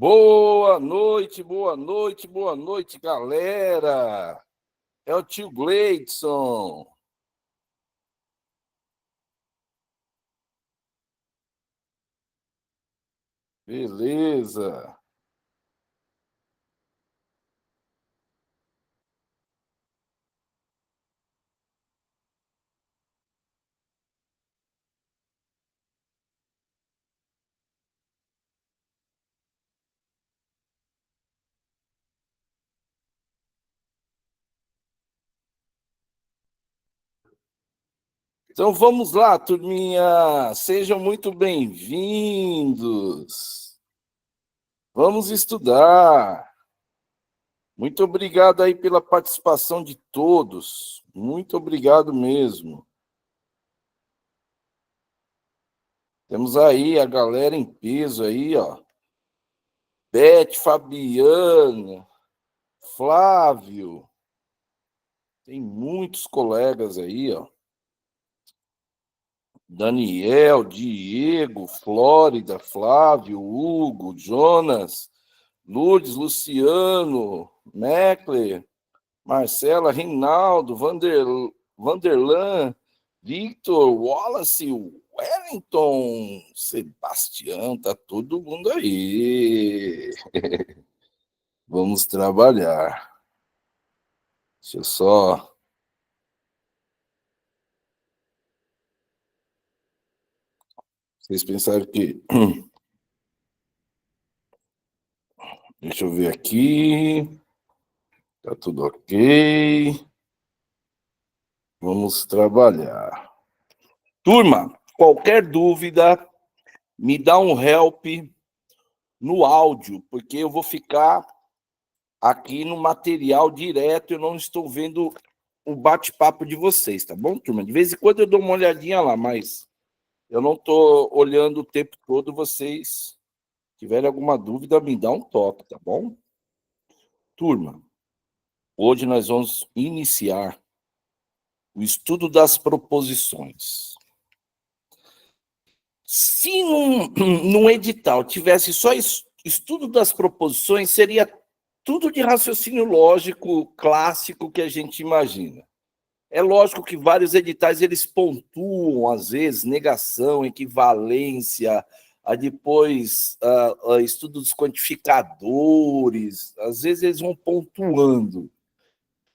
Boa noite, boa noite, boa noite, galera. É o tio Gleidson. Beleza. Então vamos lá, turminha. Sejam muito bem-vindos. Vamos estudar. Muito obrigado aí pela participação de todos. Muito obrigado mesmo. Temos aí a galera em peso aí, ó. Beth, Fabiana, Flávio. Tem muitos colegas aí, ó. Daniel, Diego, Flórida, Flávio, Hugo, Jonas, Lourdes, Luciano, Meckler, Marcela, Rinaldo, Vanderlan, Victor, Wallace, Wellington, Sebastião, tá todo mundo aí. Vamos trabalhar. Deixa eu só. Vocês pensaram que. Deixa eu ver aqui. Tá tudo ok. Vamos trabalhar. Turma, qualquer dúvida, me dá um help no áudio, porque eu vou ficar aqui no material direto, eu não estou vendo o bate-papo de vocês, tá bom, turma? De vez em quando eu dou uma olhadinha lá, mas eu não estou olhando o tempo todo. Vocês tiverem alguma dúvida, me dá um toque, tá bom? Turma, hoje nós vamos iniciar o estudo das proposições. Se num edital tivesse só estudo das proposições, seria tudo de raciocínio lógico clássico que a gente imagina. É lógico que vários editais eles pontuam, às vezes, negação, equivalência, depois estudos quantificadores, às vezes eles vão pontuando.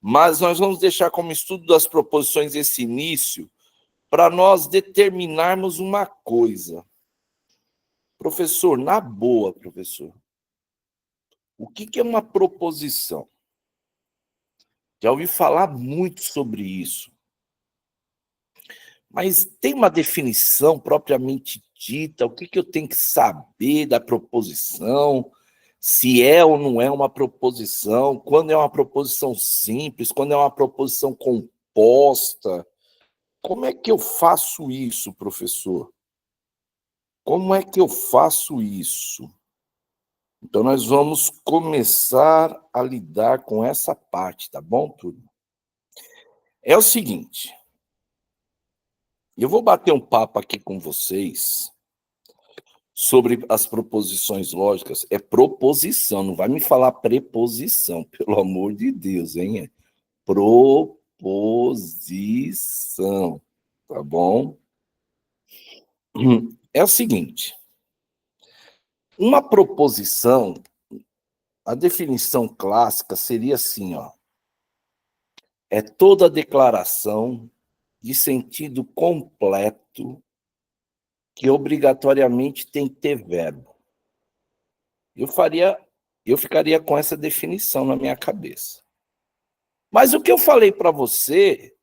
Mas nós vamos deixar como estudo das proposições esse início para nós determinarmos uma coisa. Professor, na boa, professor, o que é uma proposição? Já ouvi falar muito sobre isso, mas tem uma definição propriamente dita? O que eu tenho que saber da proposição? Se é ou não é uma proposição? Quando é uma proposição simples? Quando é uma proposição composta? Como é que eu faço isso, professor? Como é que eu faço isso? Então, nós vamos começar a lidar com essa parte, tá bom, turma? É o seguinte, eu vou bater um papo aqui com vocês sobre as proposições lógicas. É proposição, não vai me falar preposição, pelo amor de Deus, hein? É proposição, tá bom? É o seguinte, uma proposição, a definição clássica seria assim, ó. É toda declaração de sentido completo que obrigatoriamente tem que ter verbo. Eu ficaria com essa definição na minha cabeça. Mas o que eu falei para você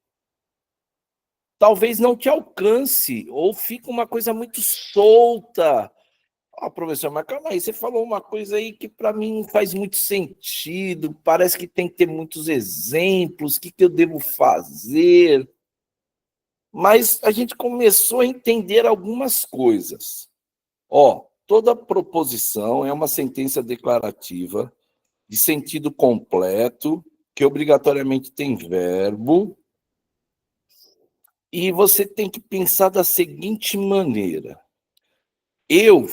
talvez não te alcance, ou fica uma coisa muito solta. Professor, mas calma aí, você falou uma coisa aí que para mim não faz muito sentido, parece que tem que ter muitos exemplos, o que eu devo fazer? Mas a gente começou a entender algumas coisas. Toda proposição é uma sentença declarativa de sentido completo, que obrigatoriamente tem verbo, e você tem que pensar da seguinte maneira. Eu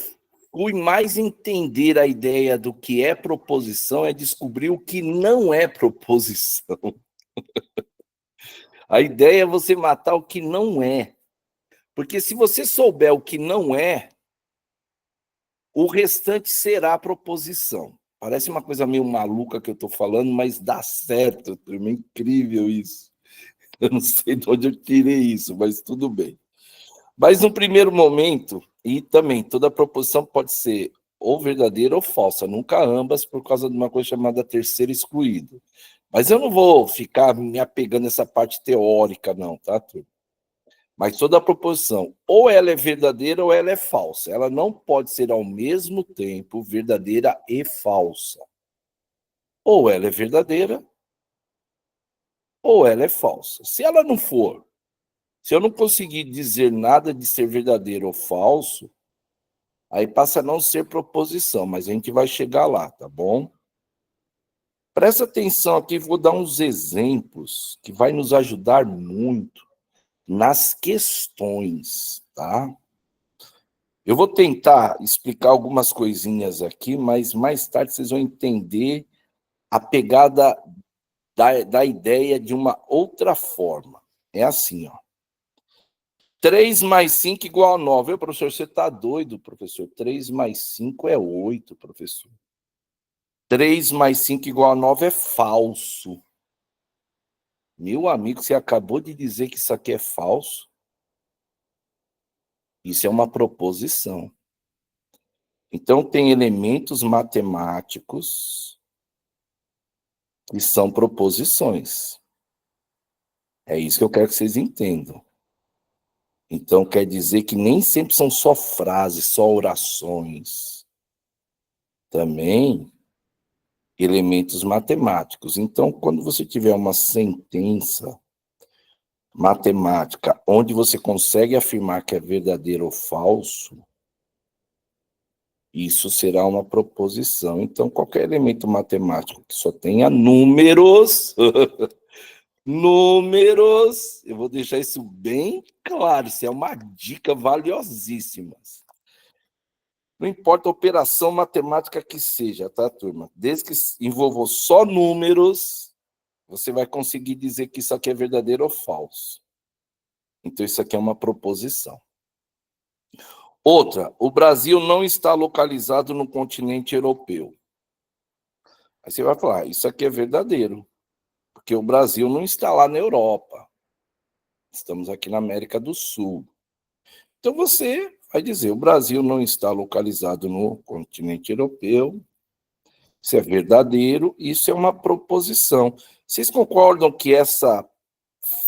O mais entender a ideia do que é proposição é descobrir o que não é proposição. A ideia é você matar o que não é. Porque se você souber o que não é, o restante será proposição. Parece uma coisa meio maluca que eu estou falando, mas dá certo. É incrível isso. Eu não sei de onde eu tirei isso, mas tudo bem. Mas no primeiro momento, e também toda proposição pode ser ou verdadeira ou falsa, nunca ambas, por causa de uma coisa chamada terceiro excluído. Mas eu não vou ficar me apegando a essa parte teórica, não, tá, turma? Mas toda proposição, ou ela é verdadeira ou ela é falsa. Ela não pode ser ao mesmo tempo verdadeira e falsa. Ou ela é verdadeira, ou ela é falsa. Se ela não for, se eu não conseguir dizer nada de ser verdadeiro ou falso, aí passa a não ser proposição, mas a gente vai chegar lá, tá bom? Presta atenção aqui, vou dar uns exemplos que vai nos ajudar muito nas questões, tá? Eu vou tentar explicar algumas coisinhas aqui, mas mais tarde vocês vão entender a pegada da ideia de uma outra forma. É assim, ó. 3 mais 5 igual a 9. Professor, você está doido, professor? 3 mais 5 é 8, professor. 3 mais 5 igual a 9 é falso. Meu amigo, você acabou de dizer que isso aqui é falso? Isso é uma proposição. Então, tem elementos matemáticos que são proposições. É isso que eu quero que vocês entendam. Então, quer dizer que nem sempre são só frases, só orações. Também elementos matemáticos. Então, quando você tiver uma sentença matemática onde você consegue afirmar que é verdadeiro ou falso, isso será uma proposição. Então, qualquer elemento matemático que só tenha números, números, eu vou deixar isso bem claro, isso é uma dica valiosíssima. Não importa a operação matemática que seja, tá, turma? Desde que envolva só números, você vai conseguir dizer que isso aqui é verdadeiro ou falso. Então, isso aqui é uma proposição. Outra, o Brasil não está localizado no continente europeu. Aí você vai falar, isso aqui é verdadeiro, porque o Brasil não está lá na Europa. Estamos aqui na América do Sul. Então, você vai dizer, o Brasil não está localizado no continente europeu. Isso é verdadeiro, isso é uma proposição. Vocês concordam que essa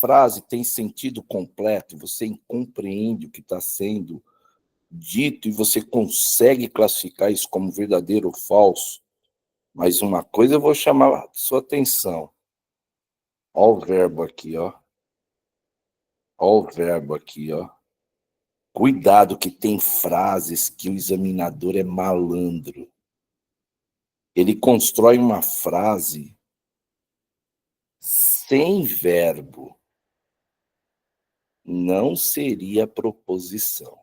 frase tem sentido completo? Você compreende o que está sendo dito e você consegue classificar isso como verdadeiro ou falso? Mas uma coisa eu vou chamar a sua atenção. Olha o verbo aqui, ó. Olha o verbo aqui, ó. Cuidado que tem frases que o examinador é malandro. Ele constrói uma frase sem verbo. Não seria proposição.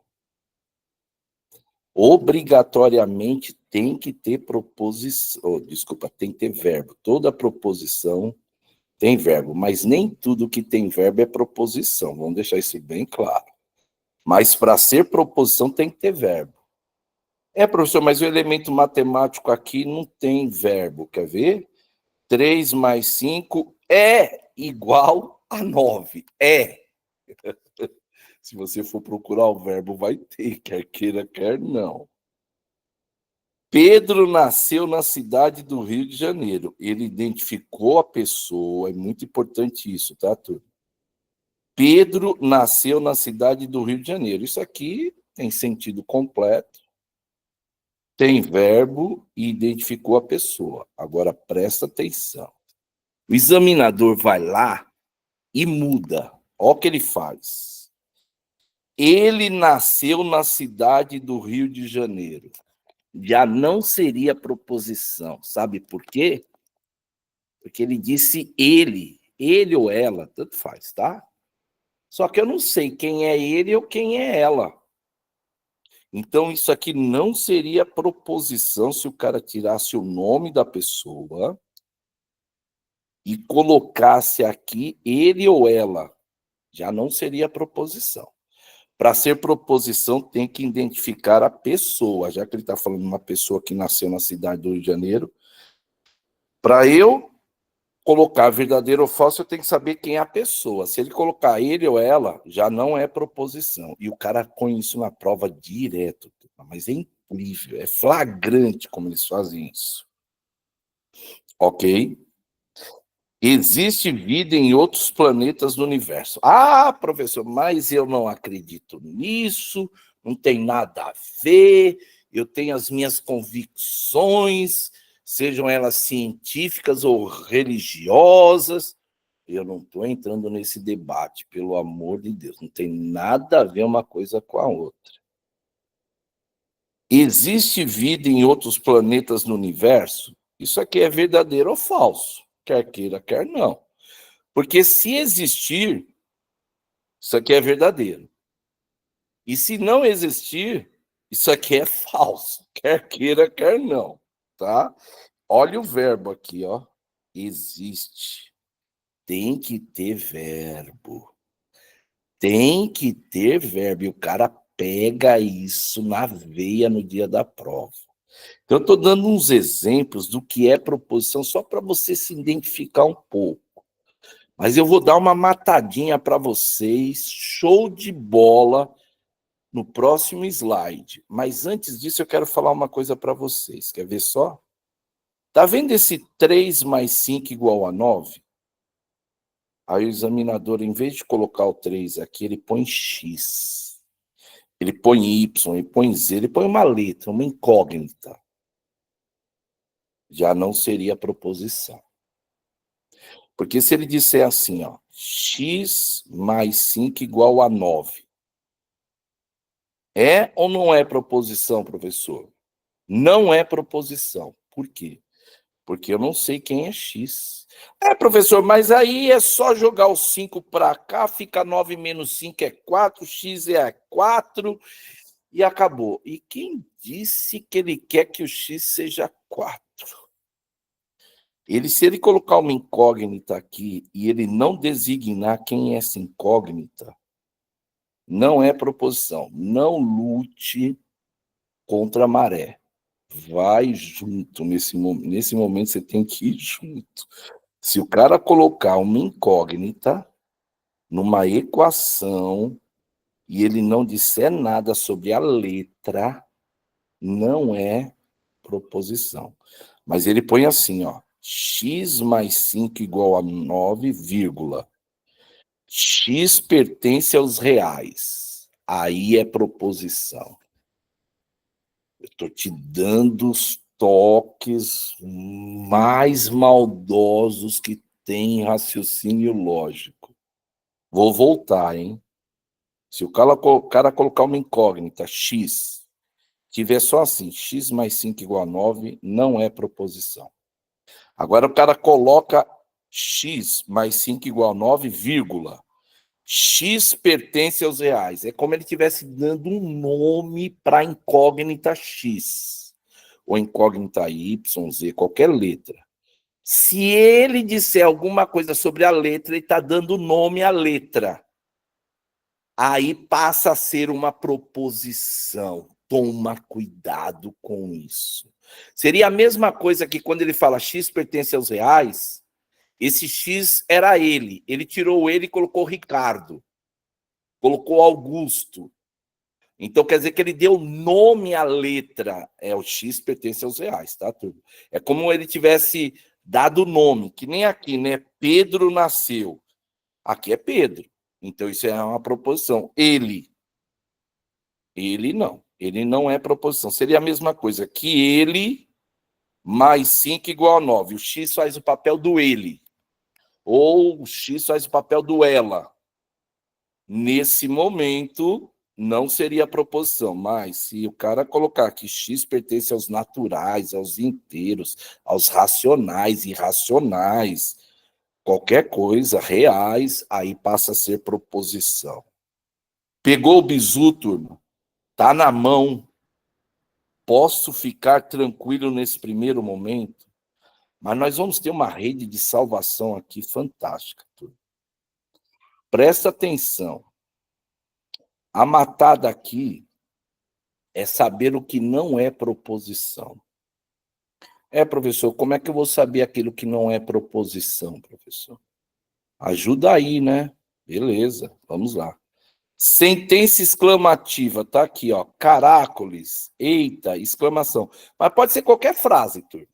Obrigatoriamente tem que ter proposição, tem que ter verbo. Toda proposição tem verbo, mas nem tudo que tem verbo é proposição. Vamos deixar isso bem claro. Mas para ser proposição tem que ter verbo. Professor, mas o elemento matemático aqui não tem verbo, quer ver? 3 mais 5 é igual a 9. É. Se você for procurar o verbo, vai ter, quer queira, quer não. Pedro nasceu na cidade do Rio de Janeiro. Ele identificou a pessoa, é muito importante isso, tá, turma? Pedro nasceu na cidade do Rio de Janeiro. Isso aqui tem sentido completo, tem verbo e identificou a pessoa. Agora, presta atenção. O examinador vai lá e muda. Olha o que ele faz. Ele nasceu na cidade do Rio de Janeiro. Já não seria proposição. Sabe por quê? Porque ele disse ele ou ela, tanto faz, tá? Só que eu não sei quem é ele ou quem é ela. Então, isso aqui não seria proposição se o cara tirasse o nome da pessoa e colocasse aqui ele ou ela. Já não seria proposição. Para ser proposição, tem que identificar a pessoa, já que ele está falando de uma pessoa que nasceu na cidade do Rio de Janeiro. Para eu colocar verdadeiro ou falso, eu tenho que saber quem é a pessoa. Se ele colocar ele ou ela, já não é proposição. E o cara põe isso na prova direto. Mas é incrível, é flagrante como eles fazem isso. Ok? Existe vida em outros planetas do universo. Ah, professor, mas eu não acredito nisso, não tem nada a ver, eu tenho as minhas convicções, sejam elas científicas ou religiosas. Eu não estou entrando nesse debate, pelo amor de Deus, não tem nada a ver uma coisa com a outra. Existe vida em outros planetas no universo? Isso aqui é verdadeiro ou falso? Quer queira, quer não. Porque se existir, isso aqui é verdadeiro. E se não existir, isso aqui é falso. Quer queira, quer não. Tá? Olha o verbo aqui, ó. Existe. Tem que ter verbo. Tem que ter verbo. E o cara pega isso na veia no dia da prova. Então, eu estou dando uns exemplos do que é proposição, só para você se identificar um pouco. Mas eu vou dar uma matadinha para vocês, show de bola, no próximo slide. Mas antes disso, eu quero falar uma coisa para vocês. Quer ver só? Tá vendo esse 3 mais 5 igual a 9? Aí o examinador, em vez de colocar o 3 aqui, ele põe X. Ele põe Y, ele põe Z, ele põe uma letra, uma incógnita. Já não seria proposição. Porque se ele disser assim, ó, X mais 5 igual a 9, é ou não é proposição, professor? Não é proposição. Por quê? Porque eu não sei quem é X. É, professor, mas aí é só jogar o 5 para cá, fica 9 menos 5 é 4, X é 4 e acabou. E quem disse que ele quer que o X seja 4? Se ele colocar uma incógnita aqui e ele não designar quem é essa incógnita, não é proposição. Não lute contra a maré. Vai junto. Nesse momento, você tem que ir junto. Se o cara colocar uma incógnita numa equação e ele não disser nada sobre a letra, não é proposição. Mas ele põe assim, ó, x mais 5 igual a 9, vírgula. X pertence aos reais. Aí é proposição. Eu estou te dando os toques mais maldosos que tem raciocínio lógico. Vou voltar, hein? Se o cara colocar uma incógnita, X, tiver só assim, X mais 5 igual a 9, não é proposição. Agora o cara coloca X mais 5 igual a 9, vírgula. X pertence aos reais. É como ele estivesse dando um nome para a incógnita X. Ou incógnita Y, Z, qualquer letra. Se ele disser alguma coisa sobre a letra, ele está dando nome à letra. Aí passa a ser uma proposição. Toma cuidado com isso. Seria a mesma coisa que quando ele fala X pertence aos reais, esse X era ele. Ele tirou ele e colocou Ricardo. Colocou Augusto. Então quer dizer que ele deu nome à letra. O X pertence aos reais, tá, turma? É como ele tivesse dado nome, que nem aqui, né? Pedro nasceu. Aqui é Pedro. Então isso é uma proposição. Ele não. Ele não é proposição. Seria a mesma coisa que ele mais 5 igual a 9. O X faz o papel do ele. Ou o X faz o papel do ela. Nesse momento, não seria proposição, mas se o cara colocar que X pertence aos naturais, aos inteiros, aos racionais, irracionais, qualquer coisa, reais, aí passa a ser proposição. Pegou o bizu, turma? Tá na mão. Posso ficar tranquilo nesse primeiro momento? Mas nós vamos ter uma rede de salvação aqui fantástica. Turma. Presta atenção. A matada aqui é saber o que não é proposição. Professor, como é que eu vou saber aquilo que não é proposição, professor? Ajuda aí, né? Beleza, vamos lá. Sentença exclamativa, tá aqui, ó. Caracoles, eita, exclamação. Mas pode ser qualquer frase, turma.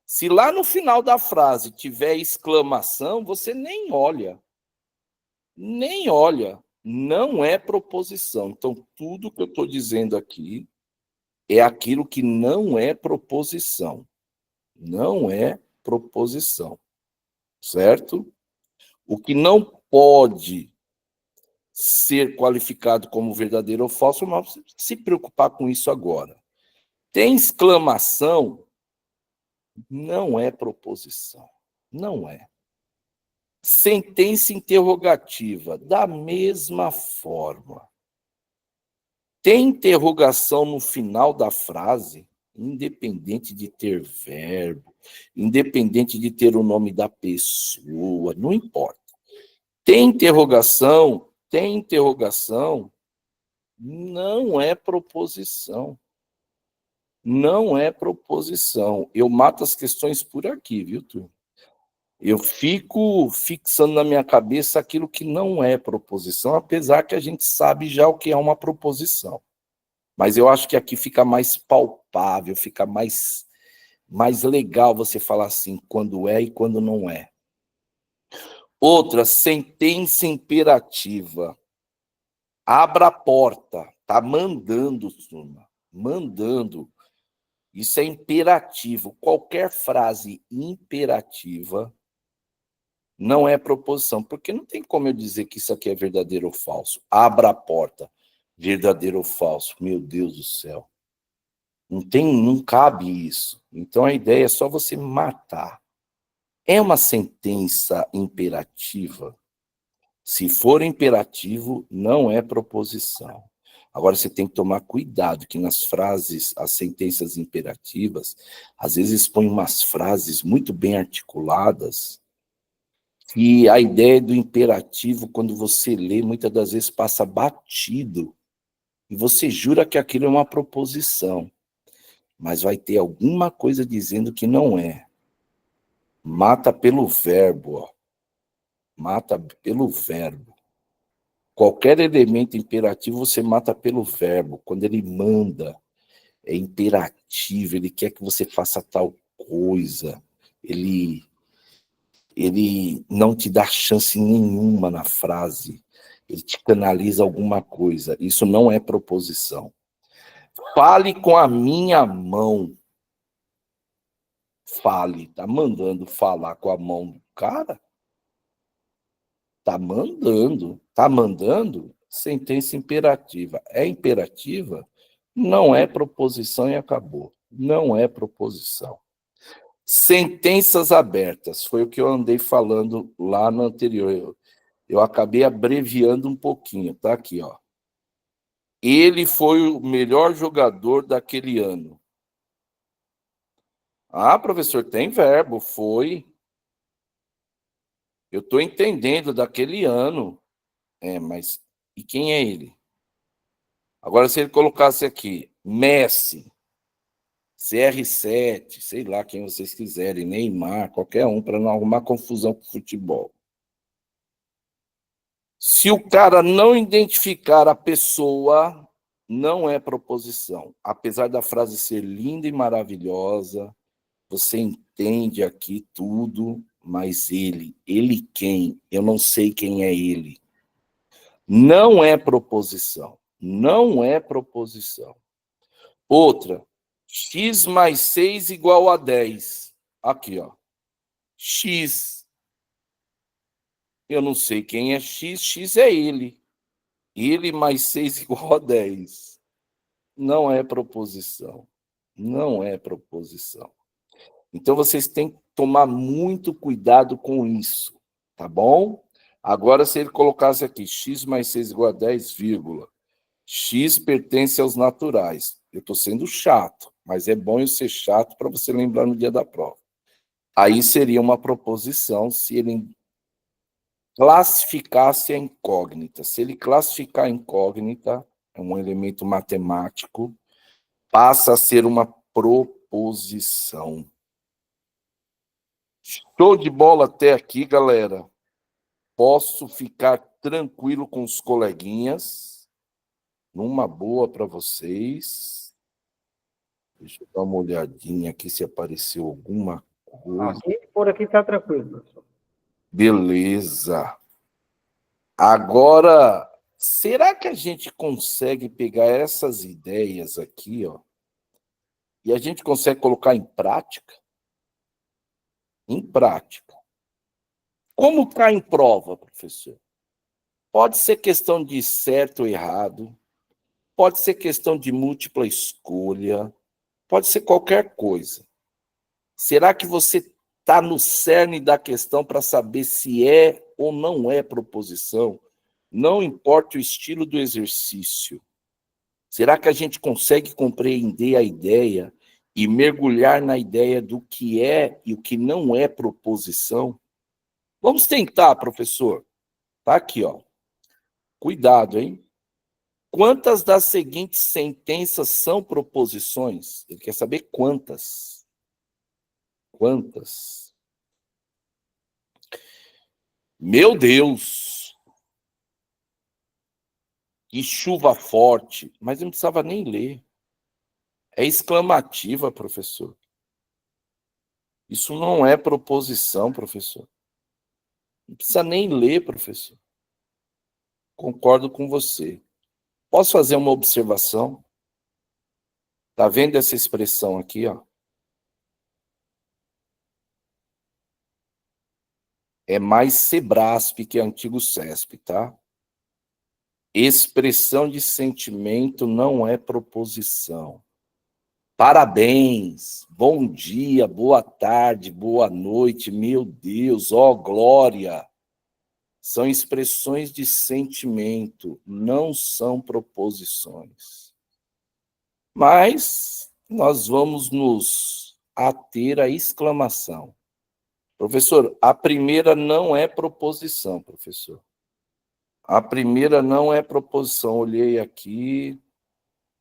Se lá no final da frase tiver exclamação, você nem olha. Nem olha. Não é proposição. Então, tudo que eu estou dizendo aqui é aquilo que não é proposição. Não é proposição. Certo? O que não pode ser qualificado como verdadeiro ou falso, não precisa se preocupar com isso agora. Tem exclamação, não é proposição. Não é. Sentença interrogativa, da mesma forma. Tem interrogação no final da frase, independente de ter verbo, independente de ter o nome da pessoa, não importa. Tem interrogação, não é proposição. Não é proposição. Eu mato as questões por aqui, viu, turma? Eu fico fixando na minha cabeça aquilo que não é proposição, apesar que a gente sabe já o que é uma proposição. Mas eu acho que aqui fica mais palpável, fica mais legal você falar assim, quando é e quando não é. Outra, sentença imperativa. Abra a porta. Tá mandando, turma. Mandando. Isso é imperativo. Qualquer frase imperativa não é proposição, porque não tem como eu dizer que isso aqui é verdadeiro ou falso. Abra a porta. Verdadeiro ou falso. Meu Deus do céu. Não cabe isso. Então a ideia é só você matar. É uma sentença imperativa. Se for imperativo, não é proposição. Agora, você tem que tomar cuidado, que nas frases, as sentenças imperativas, às vezes põem umas frases muito bem articuladas, e a ideia do imperativo, quando você lê, muitas das vezes passa batido, e você jura que aquilo é uma proposição, mas vai ter alguma coisa dizendo que não é. Mata pelo verbo, ó. Mata pelo verbo. Qualquer elemento imperativo você mata pelo verbo. Quando ele manda, é imperativo, ele quer que você faça tal coisa. Ele não te dá chance nenhuma na frase. Ele te canaliza alguma coisa. Isso não é proposição. Fale com a minha mão. Fale. Tá mandando falar com a mão do cara? Tá mandando. Tá mandando? Sentença imperativa. É imperativa? Não é proposição e acabou. Não é proposição. Sentenças abertas. Foi o que eu andei falando lá no anterior. Eu acabei abreviando um pouquinho. Tá aqui, ó. Ele foi o melhor jogador daquele ano. Ah, professor, tem verbo. Foi. Eu estou entendendo daquele ano. Mas e quem é ele? Agora, se ele colocasse aqui, Messi, CR7, sei lá quem vocês quiserem, Neymar, qualquer um, para não arrumar confusão com o futebol. Se o cara não identificar a pessoa, não é proposição. Apesar da frase ser linda e maravilhosa, você entende aqui tudo, mas ele quem? Eu não sei quem é ele. Não é proposição. Não é proposição. Outra, x mais 6 igual a 10. Aqui, ó. X. Eu não sei quem é x, x é ele. Ele mais 6 igual a 10. Não é proposição. Não é proposição. Então, vocês têm que tomar muito cuidado com isso, tá bom? Agora, se ele colocasse aqui x mais 6 igual a 10, vírgula. X pertence aos naturais. Eu estou sendo chato, mas é bom eu ser chato para você lembrar no dia da prova. Aí seria uma proposição se ele classificasse a incógnita. Se ele classificar a incógnita, é um elemento matemático, passa a ser uma proposição. Show de bola até aqui, galera. Posso ficar tranquilo com os coleguinhas. Numa boa para vocês. Deixa eu dar uma olhadinha aqui se apareceu alguma coisa. Por aqui está tranquilo, professor. Beleza. Agora, será que a gente consegue pegar essas ideias aqui, ó, e a gente consegue colocar em prática? Em prática. Como cai em prova, professor? Pode ser questão de certo ou errado, pode ser questão de múltipla escolha, pode ser qualquer coisa. Será que você está no cerne da questão para saber se é ou não é proposição? Não importa o estilo do exercício. Será que a gente consegue compreender a ideia e mergulhar na ideia do que é e o que não é proposição? Vamos tentar, professor. Tá aqui, ó. Cuidado, hein? Quantas das seguintes sentenças são proposições? Ele quer saber quantas. Quantas? Meu Deus! Que chuva forte! Mas eu não precisava nem ler. É exclamativa, professor. Isso não é proposição, professor. Não precisa nem ler, professor. Concordo com você. Posso fazer uma observação? Tá vendo essa expressão aqui, ó? É mais Sebrasp que antigo CESP, tá? Expressão de sentimento não é proposição. Parabéns, bom dia, boa tarde, boa noite, meu Deus, ó glória. São expressões de sentimento, não são proposições. Mas nós vamos nos ater à exclamação. Professor, a primeira não é proposição, professor. A primeira não é proposição. Olhei aqui,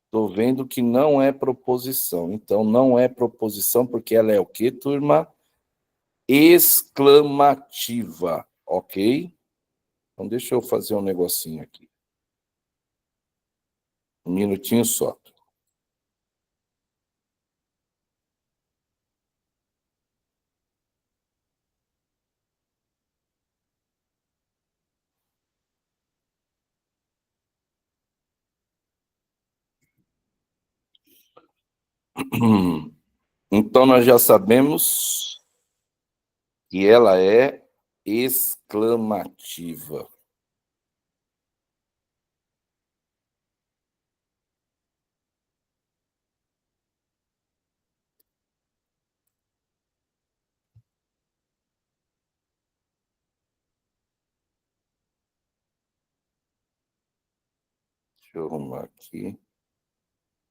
estou vendo que não é proposição. Então, não é proposição porque ela é o quê, turma? Exclamativa, ok? Então, deixa eu fazer um negocinho aqui. Um minutinho só. Então, nós já sabemos que ela é exclamativa. Deixa eu arrumar aqui.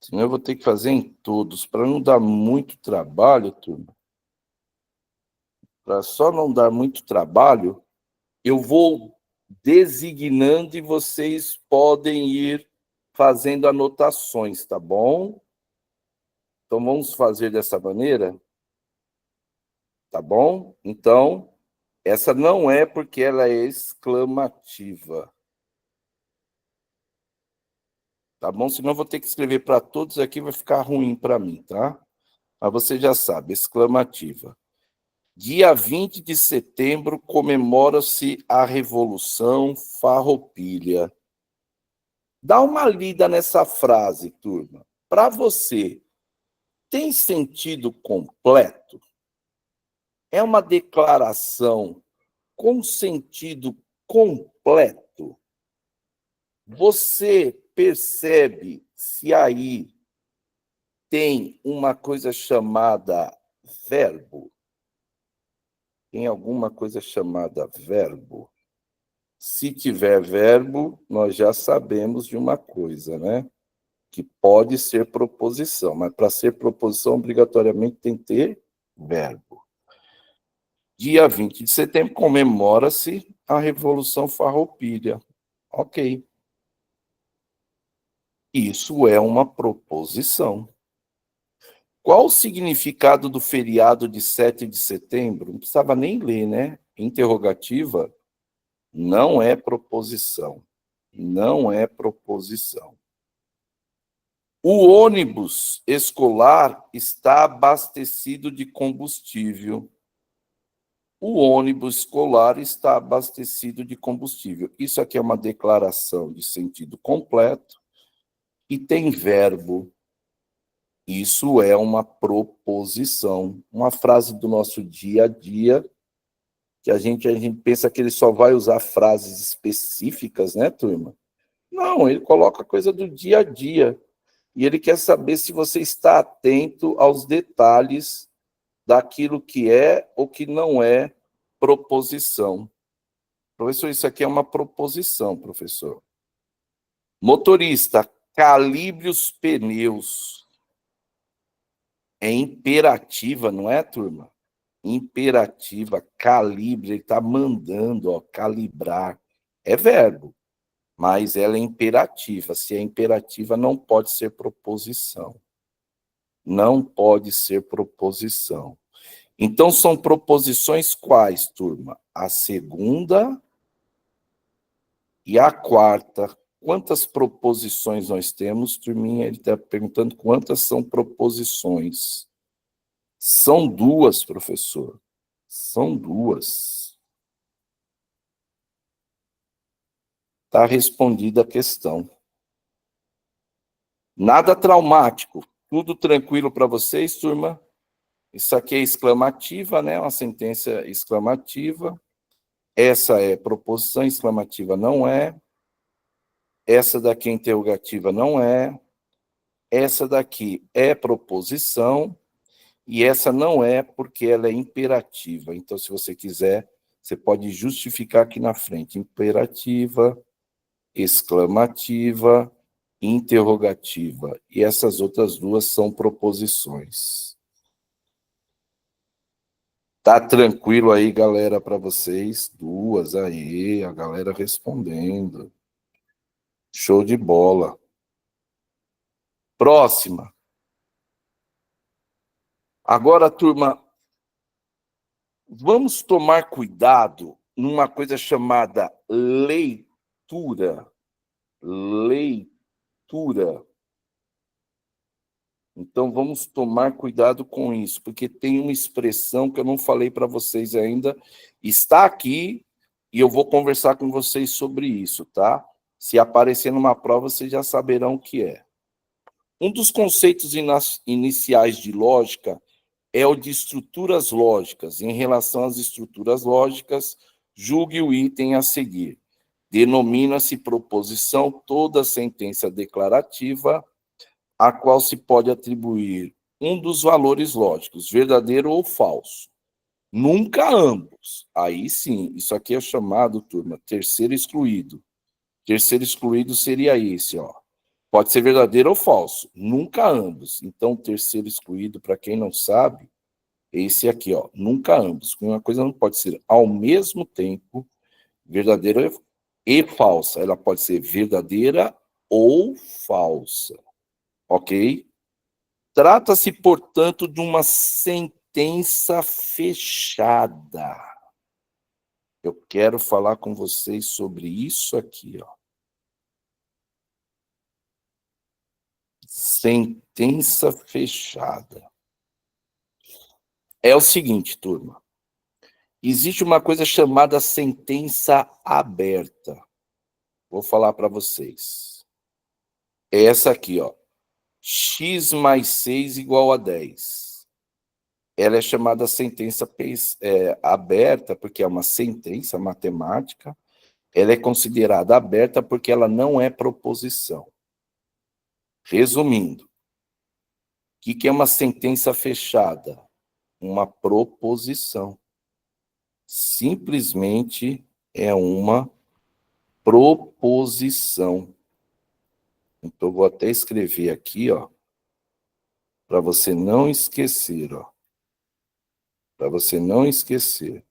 Senão eu vou ter que fazer em todos, para não dar muito trabalho, turma. Para só não dar muito trabalho, eu vou designando e vocês podem ir fazendo anotações, tá bom? Então, vamos fazer dessa maneira? Tá bom? Então, essa não é porque ela é exclamativa. Tá bom? Senão eu vou ter que escrever para todos aqui, vai ficar ruim para mim, tá? Mas você já sabe, exclamativa. Dia 20 de setembro comemora-se a Revolução Farroupilha. Dá uma lida nessa frase, turma. Para você, tem sentido completo? É uma declaração com sentido completo? Você percebe se aí tem uma coisa chamada verbo? Tem alguma coisa chamada verbo? Se tiver verbo, nós já sabemos de uma coisa, né? Que pode ser proposição, mas para ser proposição, obrigatoriamente tem que ter verbo. Dia 20 de setembro comemora-se a Revolução Farroupilha. Ok. Isso é uma proposição. Qual o significado do feriado de 7 de setembro? Não precisava nem ler, né? Interrogativa não é proposição. Não é proposição. O ônibus escolar está abastecido de combustível. O ônibus escolar está abastecido de combustível. Isso aqui é uma declaração de sentido completo e tem verbo. Isso é uma proposição. Uma frase do nosso dia a dia, que a gente pensa que ele só vai usar frases específicas, né, turma? Não, ele coloca coisa do dia a dia. E ele quer saber se você está atento aos detalhes daquilo que é ou que não é proposição. Professor, isso aqui é uma proposição, professor. Motorista, calibre os pneus. É imperativa, não é, turma? Imperativa, calibre, ele está mandando, ó, calibrar. É verbo, mas ela é imperativa. Se é imperativa, não pode ser proposição. Não pode ser proposição. Então, são proposições quais, turma? A segunda e a quarta. Quantas proposições nós temos, turminha? Ele está perguntando quantas são proposições. São duas, professor. São duas. Está respondida a questão. Nada traumático. Tudo tranquilo para vocês, turma? Isso aqui é exclamativa, né? Uma sentença exclamativa. Essa é proposição, exclamativa não é. Essa daqui é interrogativa não é. Essa daqui é proposição. E essa não é porque ela é imperativa. Então, se você quiser, você pode justificar aqui na frente. Imperativa, exclamativa, interrogativa. E essas outras duas são proposições. Tá tranquilo aí, galera, para vocês? Duas aí, a galera respondendo. Show de bola. Próxima. Agora, turma, vamos tomar cuidado numa coisa chamada leitura. Leitura. Então, vamos tomar cuidado com isso, porque tem uma expressão que eu não falei para vocês ainda, está aqui, e eu vou conversar com vocês sobre isso, tá? Se aparecer numa prova, vocês já saberão o que é. Um dos conceitos iniciais de lógica é o de estruturas lógicas. Em relação às estruturas lógicas, julgue o item a seguir. Denomina-se proposição toda sentença declarativa a qual se pode atribuir um dos valores lógicos, verdadeiro ou falso. Nunca ambos. Aí sim, isso aqui é chamado, turma, terceiro excluído. Terceiro excluído seria esse, ó. Pode ser verdadeiro ou falso, nunca ambos. Então, terceiro excluído, para quem não sabe, é esse aqui, ó, nunca ambos. Uma coisa não pode ser ao mesmo tempo verdadeira e falsa. Ela pode ser verdadeira ou falsa. Ok? Trata-se, portanto, de uma sentença fechada. Eu quero falar com vocês sobre isso aqui, ó. Sentença fechada. É o seguinte, turma. Existe uma coisa chamada sentença aberta. Vou falar para vocês. É essa aqui, ó. X mais 6 igual a 10. Ela é chamada sentença aberta, porque é uma sentença matemática. Ela é considerada aberta porque ela não é proposição. Resumindo, o que é uma sentença fechada? Uma proposição. Simplesmente é uma proposição. Então, eu vou até escrever aqui, ó, para você não esquecer, ó. Para você não esquecer.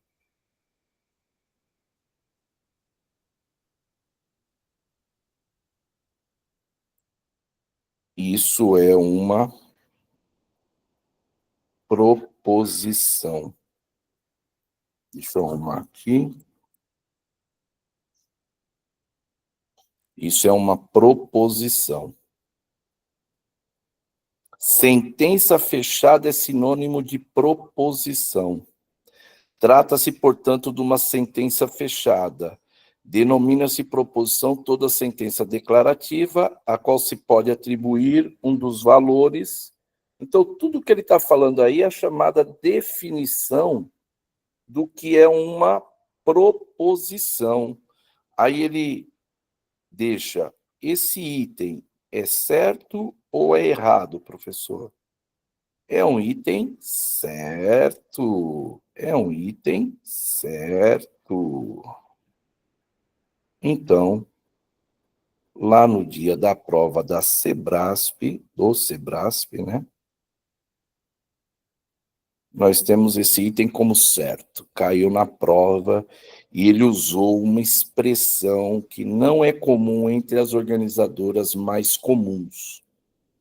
Isso é uma proposição. Deixa eu arrumar aqui. Isso é uma proposição. Sentença fechada é sinônimo de proposição. Trata-se, portanto, de uma sentença fechada. Denomina-se proposição toda sentença declarativa, a qual se pode atribuir um dos valores. Então, tudo que ele está falando aí é a chamada definição do que é uma proposição. Aí ele deixa, esse item é certo ou é errado, professor? É um item certo. É um item certo. Então, lá no dia da prova da Sebrasp, do Sebrasp, né? Nós temos esse item como certo. Caiu na prova e ele usou uma expressão que não é comum entre as organizadoras mais comuns.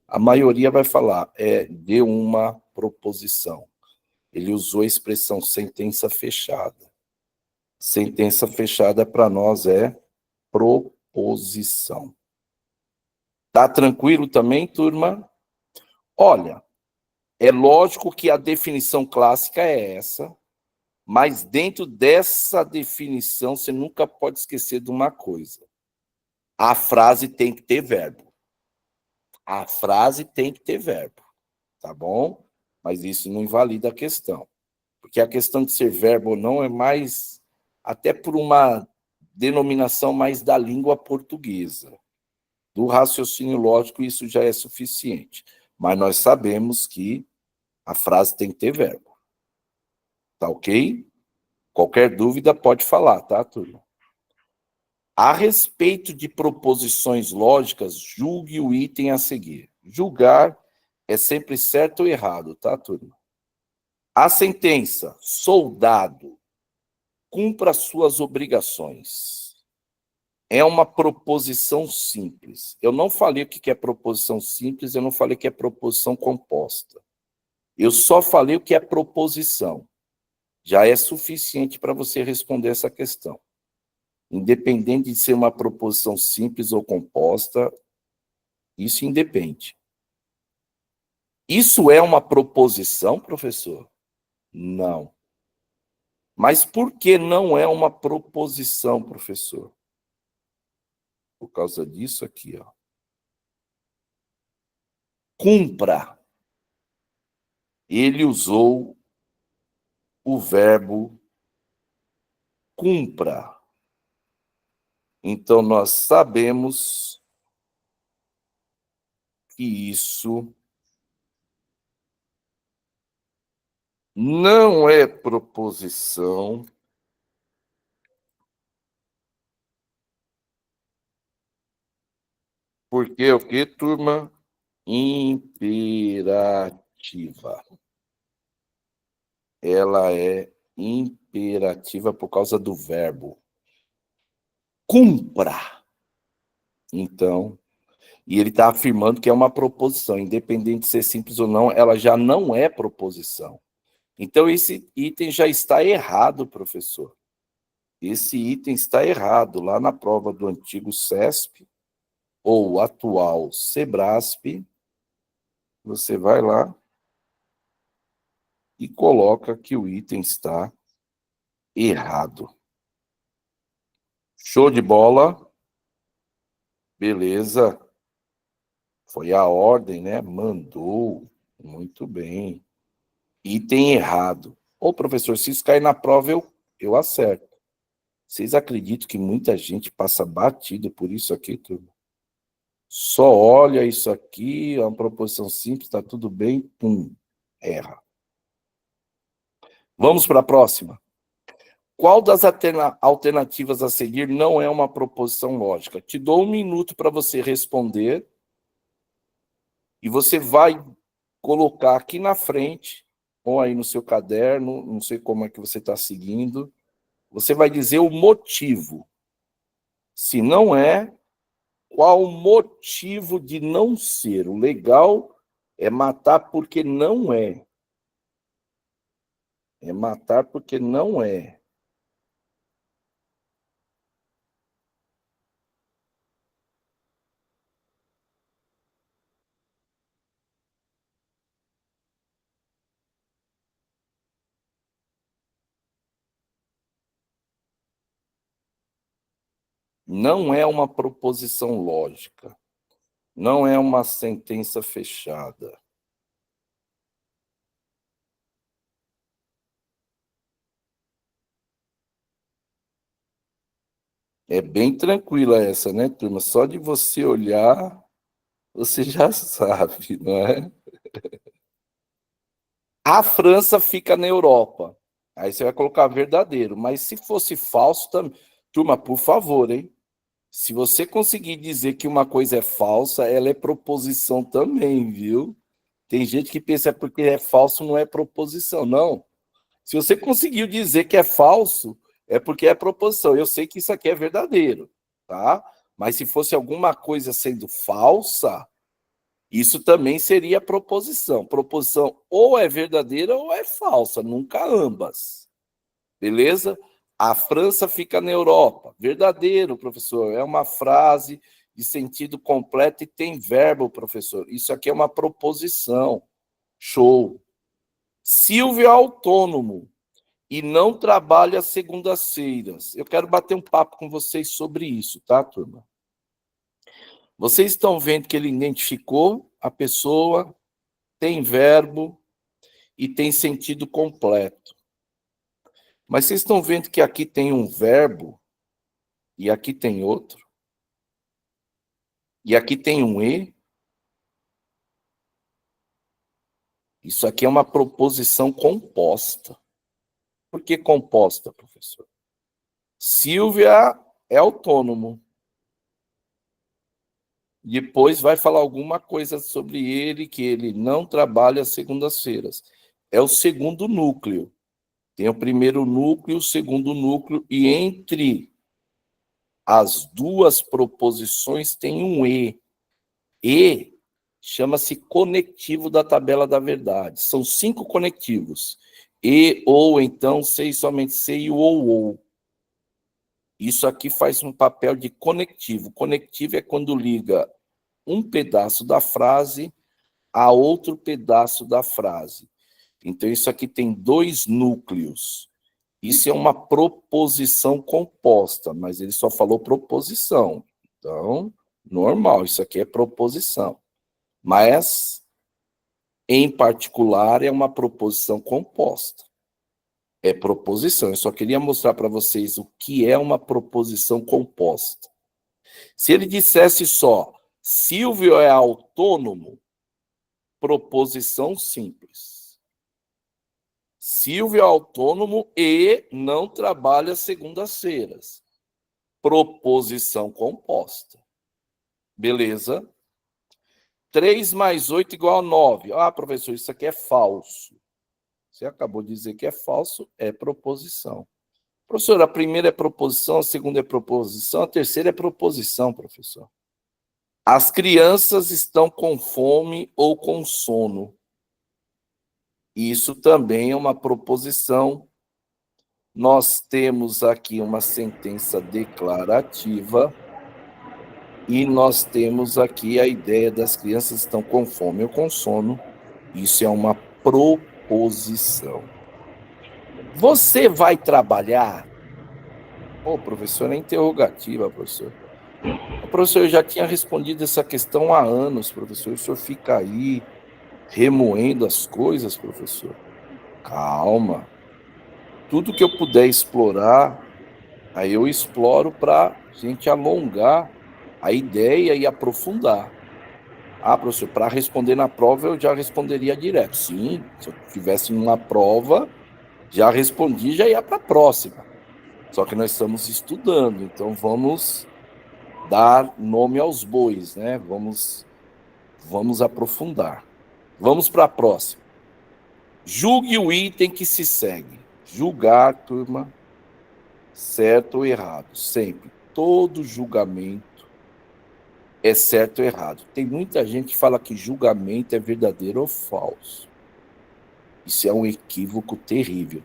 A maioria vai falar, de uma proposição. Ele usou a expressão sentença fechada. Sentença fechada para nós é proposição. Tá tranquilo também, turma? Olha, é lógico que a definição clássica é essa, mas dentro dessa definição você nunca pode esquecer de uma coisa. A frase tem que ter verbo. A frase tem que ter verbo, tá bom? Mas isso não invalida a questão. Porque a questão de ser verbo ou não é mais, até por uma denominação mais da língua portuguesa. Do raciocínio lógico, isso já é suficiente. Mas nós sabemos que a frase tem que ter verbo. Tá ok? Qualquer dúvida pode falar, tá, turma? A respeito de proposições lógicas, julgue o item a seguir. Julgar é sempre certo ou errado, tá, turma? A sentença, soldado, cumpra suas obrigações. É uma proposição simples. Eu não falei o que é proposição simples, eu não falei que é proposição composta. Eu só falei o que é proposição. Já é suficiente para você responder essa questão. Independente de ser uma proposição simples ou composta, isso independe. Isso é uma proposição, professor? Não. Mas por que não é uma proposição, professor? Por causa disso aqui, ó. Cumpra. Ele usou o verbo cumpra. Então, nós sabemos que isso não é proposição, porque é o que, turma? Imperativa. Ela é imperativa por causa do verbo cumpra. Então, e ele está afirmando que é uma proposição, independente de ser simples ou não, ela já não é proposição. Então, esse item já está errado, professor. Esse item está errado. Lá na prova do antigo CESP, ou atual Sebrasp, você vai lá e coloca que o item está errado. Show de bola? Beleza. Foi a ordem, né? Mandou. Muito bem. Item errado. Ô, professor, se isso cair na prova, eu acerto. Vocês acreditam que muita gente passa batido por isso aqui, turma? Só olha isso aqui, é uma proposição simples, está tudo bem, pum, erra. Vamos para a próxima. Qual das alternativas a seguir não é uma proposição lógica? Te dou 1 minuto para você responder e você vai colocar aqui na frente, ou aí no seu caderno, não sei como é que você está seguindo, você vai dizer o motivo. Se não é, qual o motivo de não ser? O legal é matar porque não é. É matar porque não é. Não é uma proposição lógica. Não é uma sentença fechada. É bem tranquila essa, né, turma? Só de você olhar, você já sabe, não é? A França fica na Europa. Aí você vai colocar verdadeiro. Mas se fosse falso também... Turma, por favor, hein? Se você conseguir dizer que uma coisa é falsa, ela é proposição também, viu? Tem gente que pensa porque é falso não é proposição. Não. Se você conseguiu dizer que é falso, é porque é proposição. Eu sei que isso aqui é verdadeiro, tá? Mas se fosse alguma coisa sendo falsa, isso também seria proposição. Proposição ou é verdadeira ou é falsa, nunca ambas. Beleza? A França fica na Europa. Verdadeiro, professor. É uma frase de sentido completo e tem verbo, professor. Isso aqui é uma proposição. Show. Silvio é autônomo e não trabalha segundas-feiras. Eu quero bater um papo com vocês sobre isso, tá, turma? Vocês estão vendo que ele identificou a pessoa, tem verbo e tem sentido completo. Mas vocês estão vendo que aqui tem um verbo e aqui tem outro? E aqui tem um e? Isso aqui é uma proposição composta. Por que composta, professor? Silvia é autônomo. Depois vai falar alguma coisa sobre ele, que ele não trabalha segundas-feiras. É o segundo núcleo. Tem o primeiro núcleo, o segundo núcleo, e entre as duas proposições tem um e. E chama-se conectivo da tabela da verdade. São 5 conectivos. E, ou, então, sei, somente sei, e o ou. Isso aqui faz um papel de conectivo. Conectivo é quando liga um pedaço da frase a outro pedaço da frase. Então, isso aqui tem 2 núcleos. Isso é uma proposição composta, mas ele só falou proposição. Então, normal, isso aqui é proposição. Mas, em particular, é uma proposição composta. É proposição. Eu só queria mostrar para vocês o que é uma proposição composta. Se ele dissesse só, Silvio é autônomo, proposição simples. Silvio é autônomo e não trabalha segundas-feiras. Proposição composta. Beleza? 3 mais 8 igual a 9. Ah, professor, isso aqui é falso. Você acabou de dizer que é falso, é proposição. Professor, a primeira é proposição, a segunda é proposição, a terceira é proposição, professor. As crianças estão com fome ou com sono. Isso também é uma proposição. Nós temos aqui uma sentença declarativa e nós temos aqui a ideia das crianças estão com fome ou com sono. Isso é uma proposição. Você vai trabalhar? Ô, professor, é interrogativa, professor. Professor, eu já tinha respondido essa questão há anos, professor. O senhor fica aí remoendo as coisas, professor. Calma. Tudo que eu puder explorar, aí eu exploro para a gente alongar a ideia e aprofundar. Ah, professor, para responder na prova eu já responderia direto. Sim, se eu tivesse uma prova, já respondi, já ia para a próxima. Só que nós estamos estudando, então vamos dar nome aos bois, né? Vamos aprofundar. Vamos para a próxima. Julgue o item que se segue. Julgar, turma, certo ou errado. Sempre. Todo julgamento é certo ou errado. Tem muita gente que fala que julgamento é verdadeiro ou falso. Isso é um equívoco terrível.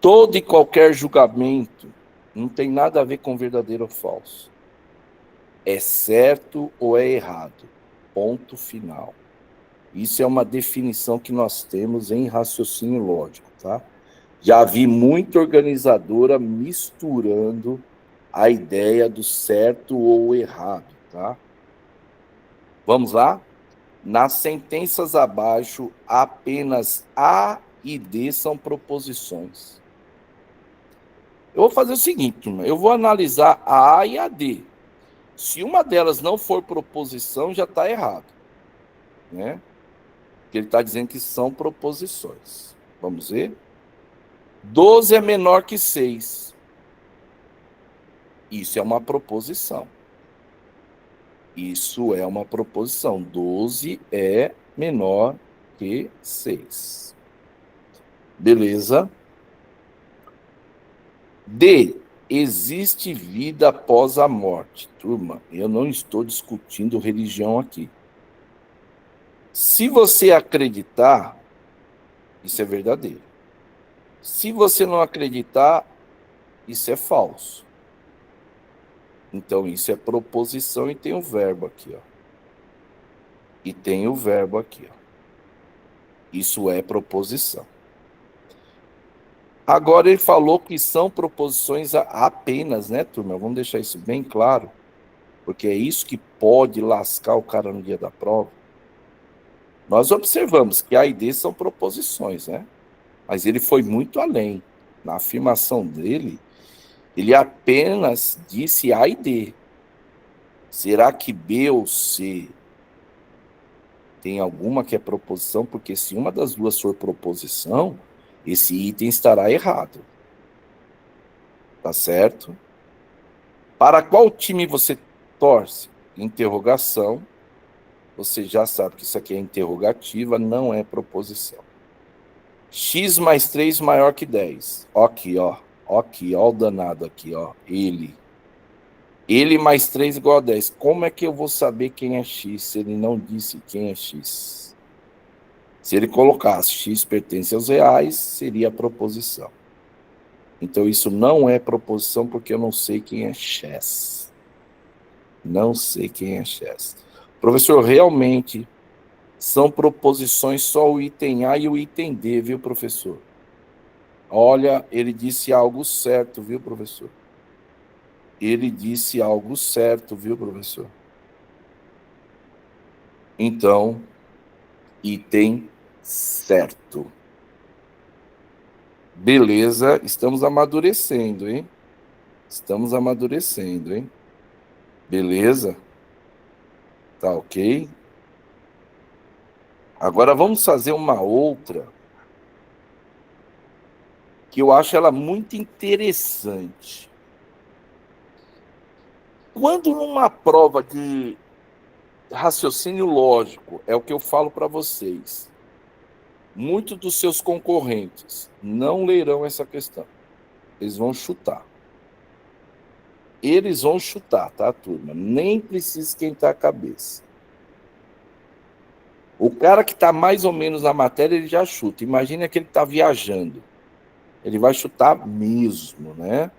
Todo e qualquer julgamento não tem nada a ver com verdadeiro ou falso. É certo ou é errado. Ponto final. Isso é uma definição que nós temos em raciocínio lógico, tá? Já vi muita organizadora misturando a ideia do certo ou errado, tá? Vamos lá? Nas sentenças abaixo, apenas A e D são proposições. Eu vou fazer o seguinte, turma, eu vou analisar a A e a D. Se uma delas não for proposição, já está errado, né? Porque ele está dizendo que são proposições. Vamos ver? 12 é menor que 6. Isso é uma proposição. Isso é uma proposição. 12 é menor que 6. Beleza? D. Existe vida após a morte. Turma, eu não estou discutindo religião aqui. Se você acreditar, isso é verdadeiro. Se você não acreditar, isso é falso. Então, isso é proposição e tem o verbo aqui, ó. E tem o verbo aqui, ó. Isso é proposição. Agora, ele falou que são proposições apenas, né, turma? Vamos deixar isso bem claro, porque é isso que pode lascar o cara no dia da prova. Nós observamos que A e D são proposições, né? Mas ele foi muito além. Na afirmação dele, ele apenas disse A e D. Será que B ou C tem alguma que é proposição? Porque se uma das duas for proposição, esse item estará errado. Tá certo? Para qual time você torce? Interrogação. Você já sabe que isso aqui é interrogativa, não é proposição. X mais 3 maior que 10. Aqui, ó. Aqui, ó o danado aqui, ó. Ele. Ele mais 3 igual a 10. Como é que eu vou saber quem é X se ele não disse quem é X? Se ele colocasse X pertence aos reais, seria proposição. Então, isso não é proposição porque eu não sei quem é X. Não sei quem é X. Professor, realmente são proposições só o item A e o item D, viu, professor? Olha, ele disse algo certo, viu, professor? Ele disse algo certo, viu, professor? Então, item certo. Beleza, estamos amadurecendo, hein? Estamos amadurecendo, hein? Beleza? Tá ok? Agora vamos fazer uma outra que eu acho ela muito interessante. Quando numa prova de raciocínio lógico, é o que eu falo para vocês, muitos dos seus concorrentes não lerão essa questão. Eles vão chutar. Eles vão chutar, tá, turma? Nem precisa esquentar a cabeça. O cara que está mais ou menos na matéria, ele já chuta. Imagina que ele está viajando. Ele vai chutar mesmo, né?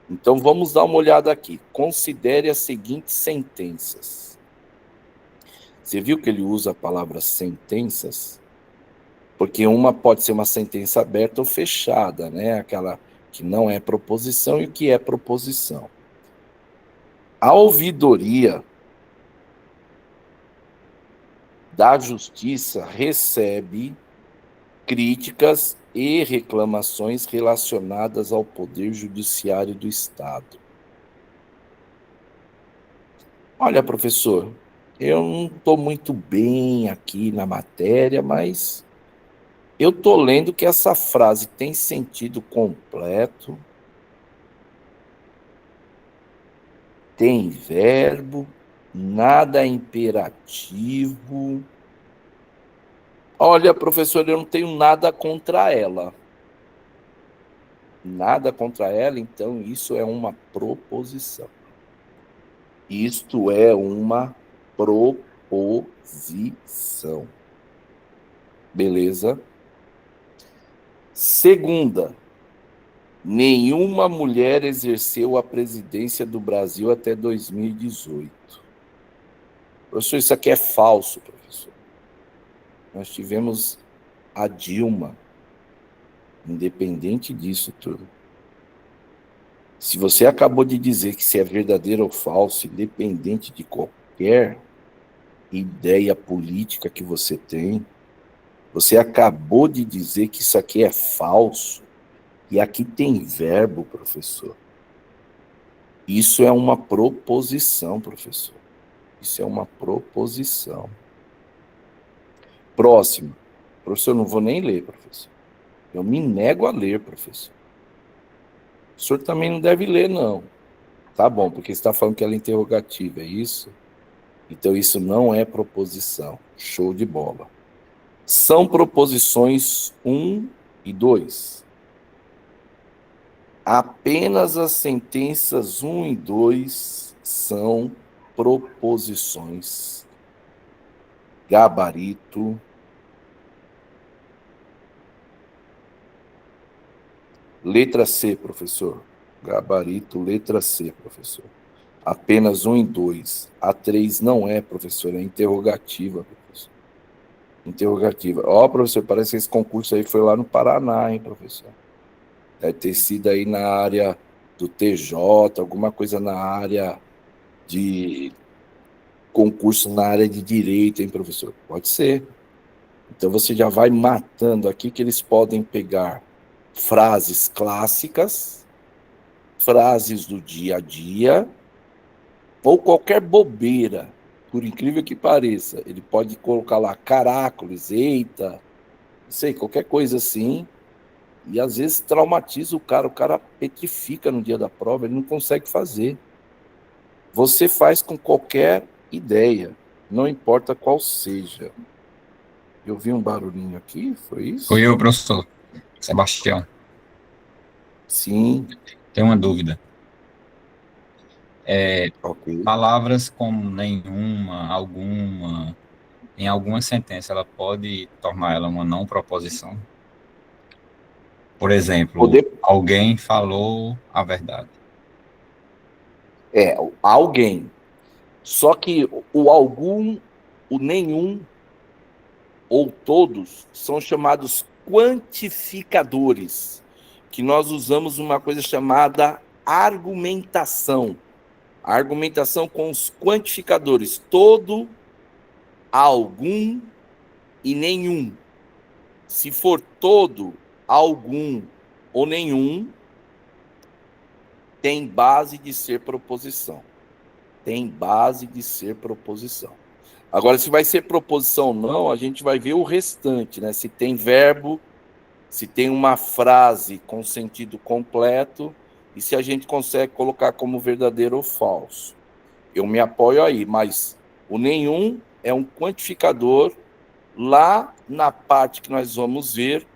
Então, vamos dar uma olhada aqui. Considere as seguintes sentenças. Você viu que ele usa a palavra sentenças? Porque uma pode ser uma sentença aberta ou fechada, né? Aquela que não é proposição e o que é proposição. A ouvidoria da Justiça recebe críticas e reclamações relacionadas ao Poder Judiciário do Estado. Olha, professor, eu não estou muito bem aqui na matéria, mas Eu estou lendo que essa frase tem sentido completo, tem verbo, nada é imperativo. Olha, professor, eu não tenho nada contra ela. Nada contra ela, então isso é uma proposição. Isto é uma proposição. Beleza? Segunda, nenhuma mulher exerceu a presidência do Brasil até 2018. Professor, isso aqui é falso, professor. Nós tivemos a Dilma, independente disso tudo. Se você acabou de dizer que se é verdadeiro ou falso, independente de qualquer ideia política que você tem, você acabou de dizer que isso aqui é falso, e aqui tem verbo, professor. Isso é uma proposição, professor. Isso é uma proposição. Próximo. Professor, eu não vou nem ler, professor. Eu me nego a ler, professor. O senhor também não deve ler, não. Tá bom, porque você está falando que ela é interrogativa, é isso? Então isso não é proposição. Show de bola. São proposições 1 e 2. Apenas as sentenças 1 e 2 são proposições. Gabarito. Letra C, professor. Gabarito, letra C, professor. Apenas 1 e 2. A 3 não é, professor, é interrogativa, professor. Interrogativa. Ó, professor, parece que esse concurso aí foi lá no Paraná, hein, professor? Deve ter sido aí na área do TJ, alguma coisa na área de concurso na área de direito, hein, professor? Pode ser. Então você já vai matando aqui que eles podem pegar frases clássicas, frases do dia a dia, ou qualquer bobeira, por incrível que pareça. Ele pode colocar lá caracoles, eita, não sei, qualquer coisa assim, e às vezes traumatiza o cara petrifica no dia da prova, ele não consegue fazer. Você faz com qualquer ideia, não importa qual seja. Eu vi um barulhinho aqui, foi isso? Foi eu, professor Sebastião. Sim. Tenho uma dúvida. Ok. Palavras como nenhuma, alguma, em alguma sentença, ela pode tornar ela uma não proposição? Por exemplo, alguém falou a verdade. Alguém. Só que o algum, o nenhum ou todos são chamados quantificadores, que nós usamos uma coisa chamada argumentação. A argumentação com os quantificadores, todo, algum e nenhum. Se for todo, algum ou nenhum, tem base de ser proposição. Tem base de ser proposição. Agora, se vai ser proposição ou não, a gente vai ver o restante, né? Se tem verbo, se tem uma frase com sentido completo e se a gente consegue colocar como verdadeiro ou falso. Eu me apoio aí, mas o nenhum é um quantificador lá na parte que nós vamos ver,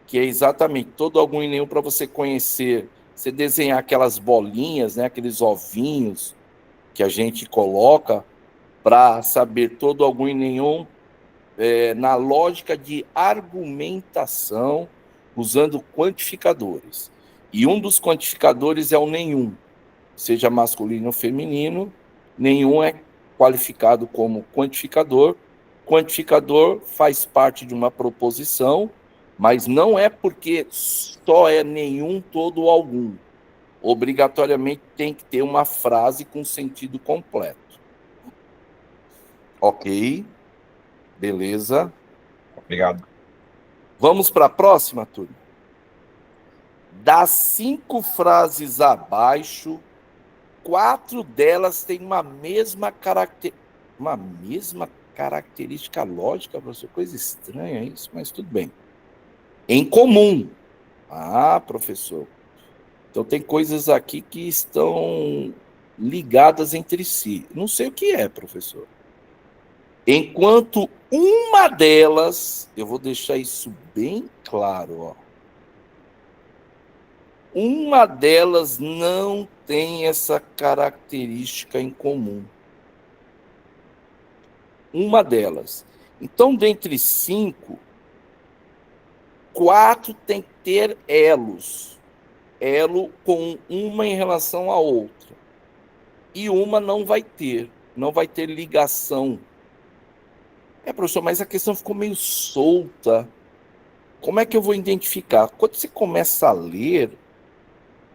que é exatamente todo, algum e nenhum, para você conhecer, você desenhar aquelas bolinhas, né, aqueles ovinhos que a gente coloca para saber todo, algum e nenhum, na lógica de argumentação, usando quantificadores. E um dos quantificadores é o nenhum, seja masculino ou feminino, nenhum é qualificado como quantificador. Quantificador faz parte de uma proposição, mas não é porque só é nenhum, todo ou algum. Obrigatoriamente tem que ter uma frase com sentido completo. Ok, beleza. Obrigado. Vamos para a próxima, turma. Das 5 frases abaixo, 4 delas têm uma mesma característica lógica, professor. Coisa estranha isso, mas tudo bem. Em comum. Ah, professor. Então tem coisas aqui que estão ligadas entre si. Não sei o que é, professor. Enquanto uma delas, eu vou deixar isso bem claro, ó. Uma delas não tem essa característica em comum. Uma delas. Então, dentre 5, 4 tem que ter elos. Elo com uma em relação à outra. E uma não vai ter ligação. Professor, mas a questão ficou meio solta. Como é que eu vou identificar? Quando você começa a ler,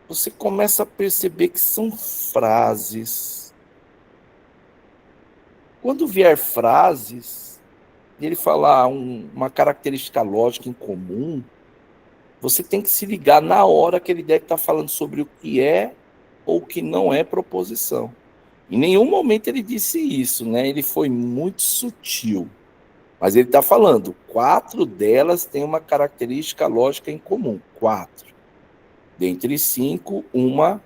você começa a perceber que são frases. Quando vier frases, e ele falar uma característica lógica em comum, você tem que se ligar na hora que ele deve estar falando sobre o que é ou o que não é proposição. Em nenhum momento ele disse isso, né? Ele foi muito sutil. Mas ele está falando, 4 delas têm uma característica lógica em comum. 4. Dentre 5, uma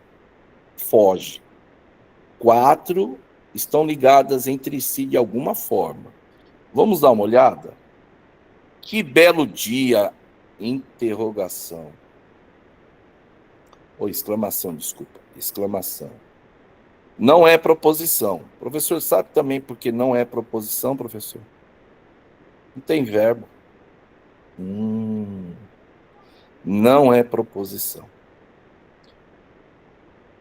foge. 4 estão ligadas entre si de alguma forma. Vamos dar uma olhada? Que belo dia! Interrogação. Ou exclamação, desculpa. Exclamação. Não é proposição. O professor sabe também por que não é proposição, professor? Não tem verbo. Não é proposição.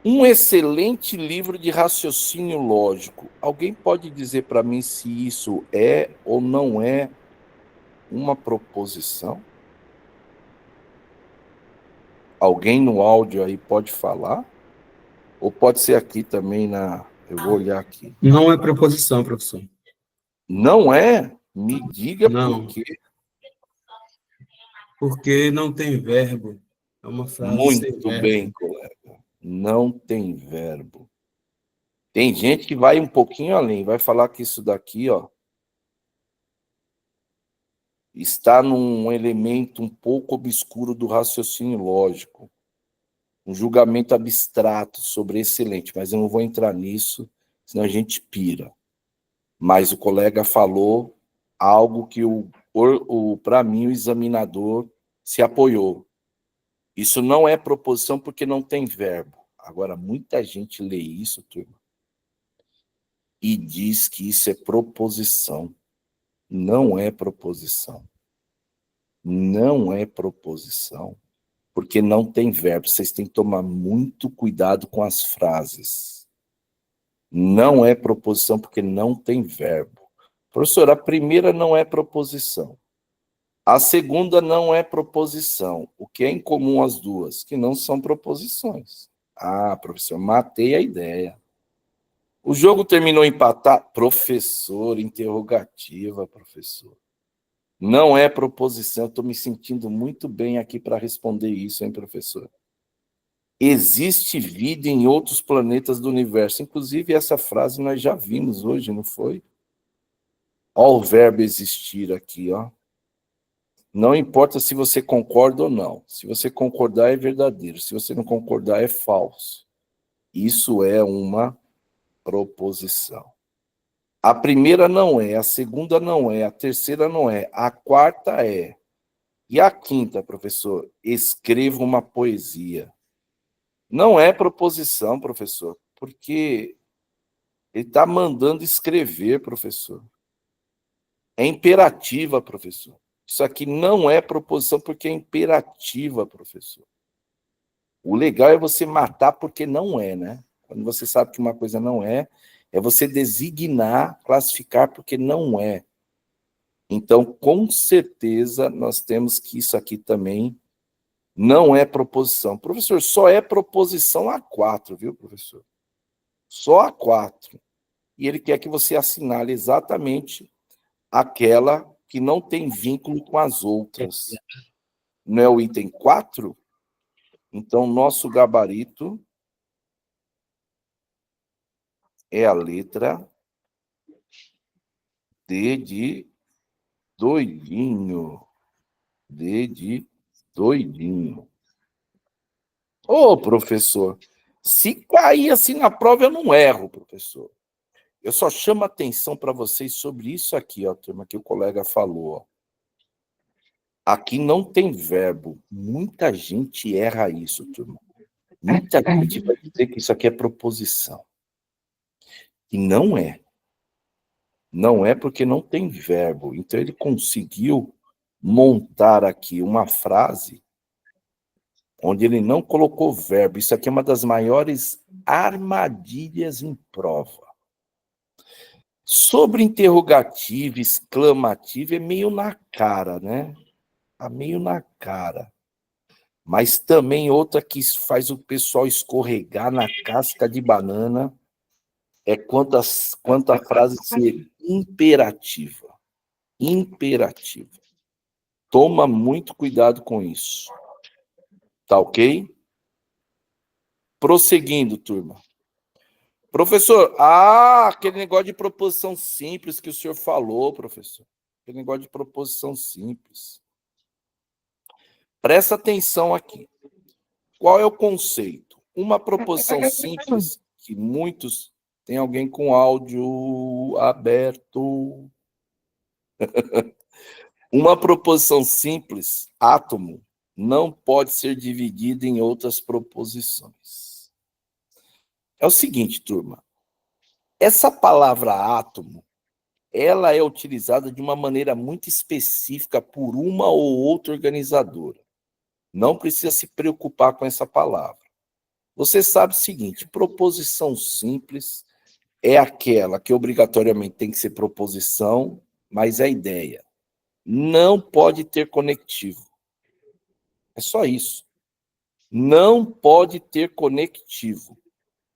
Um excelente livro de raciocínio lógico. Alguém pode dizer para mim se isso é ou não é uma proposição? Alguém no áudio aí pode falar? Ou pode ser aqui também na... Eu vou olhar aqui. Não é proposição, professor. Não é? Me diga Não. por quê. Porque não tem verbo. É uma frase sem Muito verbo. bem, colega. Não tem verbo. Tem gente que vai um pouquinho além, vai falar que isso daqui, ó, está num elemento um pouco obscuro do raciocínio lógico. Um julgamento abstrato sobre excelente, mas eu não vou entrar nisso, senão a gente pira. Mas o colega falou algo que, para mim, o examinador se apoiou. Isso não é proposição porque não tem verbo. Agora, muita gente lê isso, turma, e diz que isso é proposição. Não é proposição. Não é proposição, porque não tem verbo. Vocês têm que tomar muito cuidado com as frases. Não é proposição porque não tem verbo. Professor, a primeira não é proposição. A segunda não é proposição. O que é em comum às duas? Que não são proposições. Ah, professor, matei a ideia. O jogo terminou empatado? Professor, interrogativa, professor. Não é proposição, estou me sentindo muito bem aqui para responder isso, hein, professor? Existe vida em outros planetas do universo. Inclusive, essa frase nós já vimos hoje, não foi? Olha o verbo existir aqui, ó. Não importa se você concorda ou não. Se você concordar, é verdadeiro. Se você não concordar, é falso. Isso é uma proposição. A primeira não é, a segunda não é, a terceira não é, a quarta é. E a quinta, professor? Escreva uma poesia. Não é proposição, professor, porque ele está mandando escrever, professor. É imperativa, professor. Isso aqui não é proposição porque é imperativa, professor. O legal é você matar porque não é, né? Quando você sabe que uma coisa não é você designar, classificar porque não é. Então, com certeza, nós temos que isso aqui também não é proposição. Professor, só é proposição a 4, viu, professor? Só a 4. E ele quer que você assinale exatamente aquela que não tem vínculo com as outras. Não é o item 4? Então, nosso gabarito é a letra D de doidinho. D de Doidinho. Ô, professor, se cair assim na prova, eu não erro, professor. Eu só chamo atenção para vocês sobre isso aqui, ó, turma, que o colega falou. Ó. Aqui não tem verbo. Muita gente erra isso, turma. Muita gente vai dizer que isso aqui é proposição. E não é. Não é porque não tem verbo. Então, ele conseguiu montar aqui uma frase onde ele não colocou verbo. Isso aqui é uma das maiores armadilhas em prova. Sobre interrogativo, exclamativo, é meio na cara, né? Tá meio na cara. Mas também outra que faz o pessoal escorregar na casca de banana é quanto a frase ser imperativa. Imperativa. Toma muito cuidado com isso. Tá ok? Prosseguindo, turma. Professor, aquele negócio de proposição simples que o senhor falou, professor. Aquele negócio de proposição simples. Presta atenção aqui. Qual é o conceito? Uma proposição simples que muitos... Tem alguém com áudio aberto. Uma proposição simples, átomo, não pode ser dividida em outras proposições. É o seguinte, turma. Essa palavra átomo, ela é utilizada de uma maneira muito específica por uma ou outra organizadora. Não precisa se preocupar com essa palavra. Você sabe o seguinte, proposição simples é aquela que obrigatoriamente tem que ser proposição, mas é ideia. Não pode ter conectivo. É só isso. Não pode ter conectivo.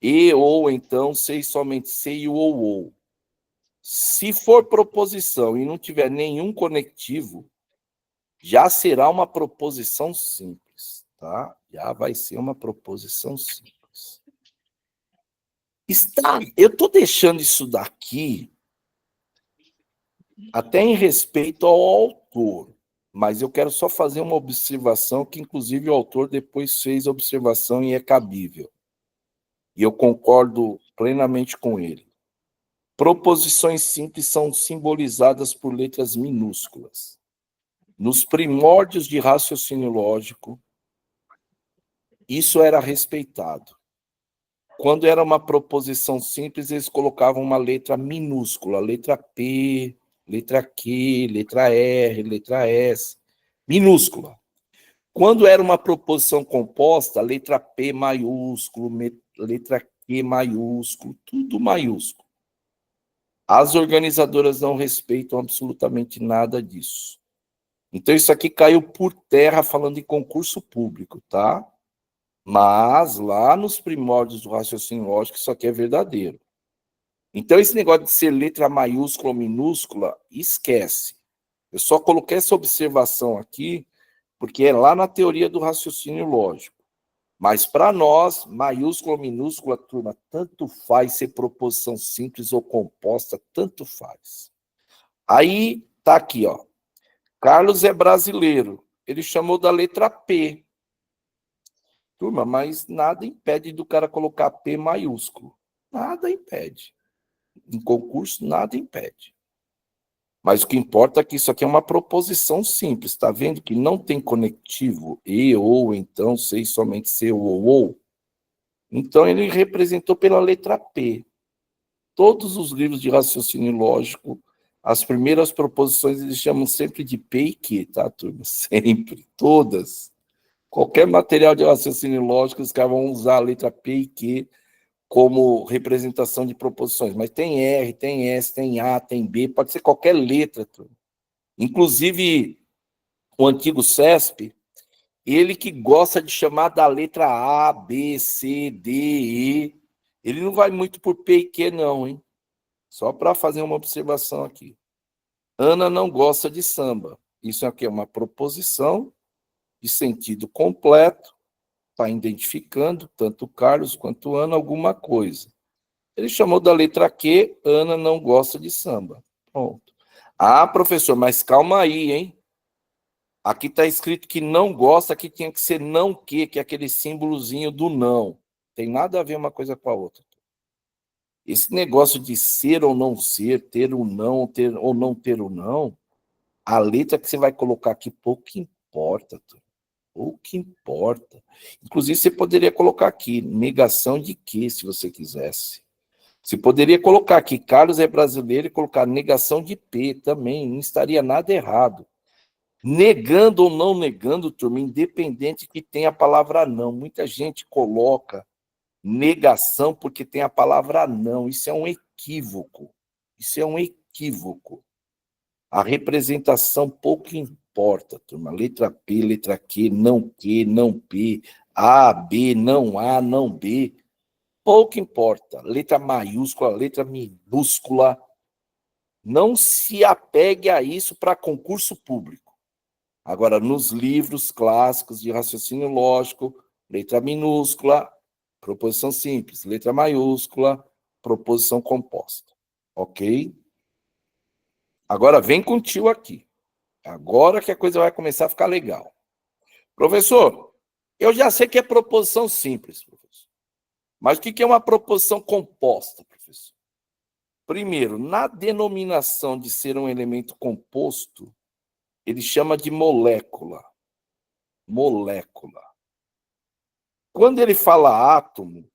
E ou então, sei somente sei ou. Se for proposição e não tiver nenhum conectivo, já será uma proposição simples, tá? Já vai ser uma proposição simples. Eu estou deixando isso daqui até em respeito ao autor, mas eu quero só fazer uma observação que, inclusive, o autor depois fez a observação e é cabível. E eu concordo plenamente com ele. Proposições simples são simbolizadas por letras minúsculas. Nos primórdios de raciocínio lógico, isso era respeitado. Quando era uma proposição simples, eles colocavam uma letra minúscula, letra P, letra Q, letra R, letra S, minúscula. Quando era uma proposição composta, letra P maiúsculo, letra Q maiúsculo, tudo maiúsculo. As organizadoras não respeitam absolutamente nada disso. Então, isso aqui caiu por terra falando em concurso público, tá? Mas lá nos primórdios do raciocínio lógico, isso aqui é verdadeiro. Então, esse negócio de ser letra maiúscula ou minúscula, esquece. Eu só coloquei essa observação aqui, porque é lá na teoria do raciocínio lógico. Mas, para nós, maiúscula ou minúscula, turma, tanto faz ser proposição simples ou composta, tanto faz. Aí, tá aqui, ó. Carlos é brasileiro. Ele chamou da letra P. Turma, mas nada impede do cara colocar P maiúsculo. Nada impede. Em concurso, nada impede. Mas o que importa é que isso aqui é uma proposição simples. Está vendo que não tem conectivo e, ou, então, sei somente ser ou. Então, ele representou pela letra P. Todos os livros de raciocínio lógico, as primeiras proposições, eles chamam sempre de P e Q, tá, turma? Sempre. Todas. Qualquer material de raciocínio lógico, os caras vão usar a letra P e Q como representação de proposições. Mas tem R, tem S, tem A, tem B, pode ser qualquer letra. Turma. Inclusive, o antigo CESP, ele que gosta de chamar da letra A, B, C, D, E, ele não vai muito por P e Q, não, hein? Só para fazer uma observação aqui. Ana não gosta de samba. Isso aqui é uma proposição de sentido completo, está identificando, tanto Carlos quanto Ana, alguma coisa. Ele chamou da letra Q, Ana não gosta de samba. Pronto. Ah, professor, mas calma aí, hein? Aqui está escrito que não gosta, que tinha que ser não que é aquele símbolozinho do não. Tem nada a ver uma coisa com a outra. Esse negócio de ser ou não ser, ter ou não, ter ou não ter ou não, a letra que você vai colocar aqui pouco importa. Pouco importa. Inclusive, você poderia colocar aqui negação de que, se você quisesse. Você poderia colocar aqui Carlos é brasileiro e colocar negação de P também, não estaria nada errado. Negando ou não negando, turma, independente que tenha a palavra não. Muita gente coloca negação porque tem a palavra não. Isso é um equívoco. Isso é um equívoco. A representação pouco importa, turma. Letra P, letra Q, não P, A, B, não A, não B. Pouco importa. Letra maiúscula, letra minúscula. Não se apegue a isso para concurso público. Agora, nos livros clássicos de raciocínio lógico, letra minúscula, proposição simples, letra maiúscula, proposição composta. Ok? Agora, vem com o tio aqui. Agora que a coisa vai começar a ficar legal. Professor, eu já sei que é proposição simples, professor. Mas o que é uma proposição composta, professor? Primeiro, na denominação de ser um elemento composto, ele chama de molécula. Molécula. Quando ele fala átomo,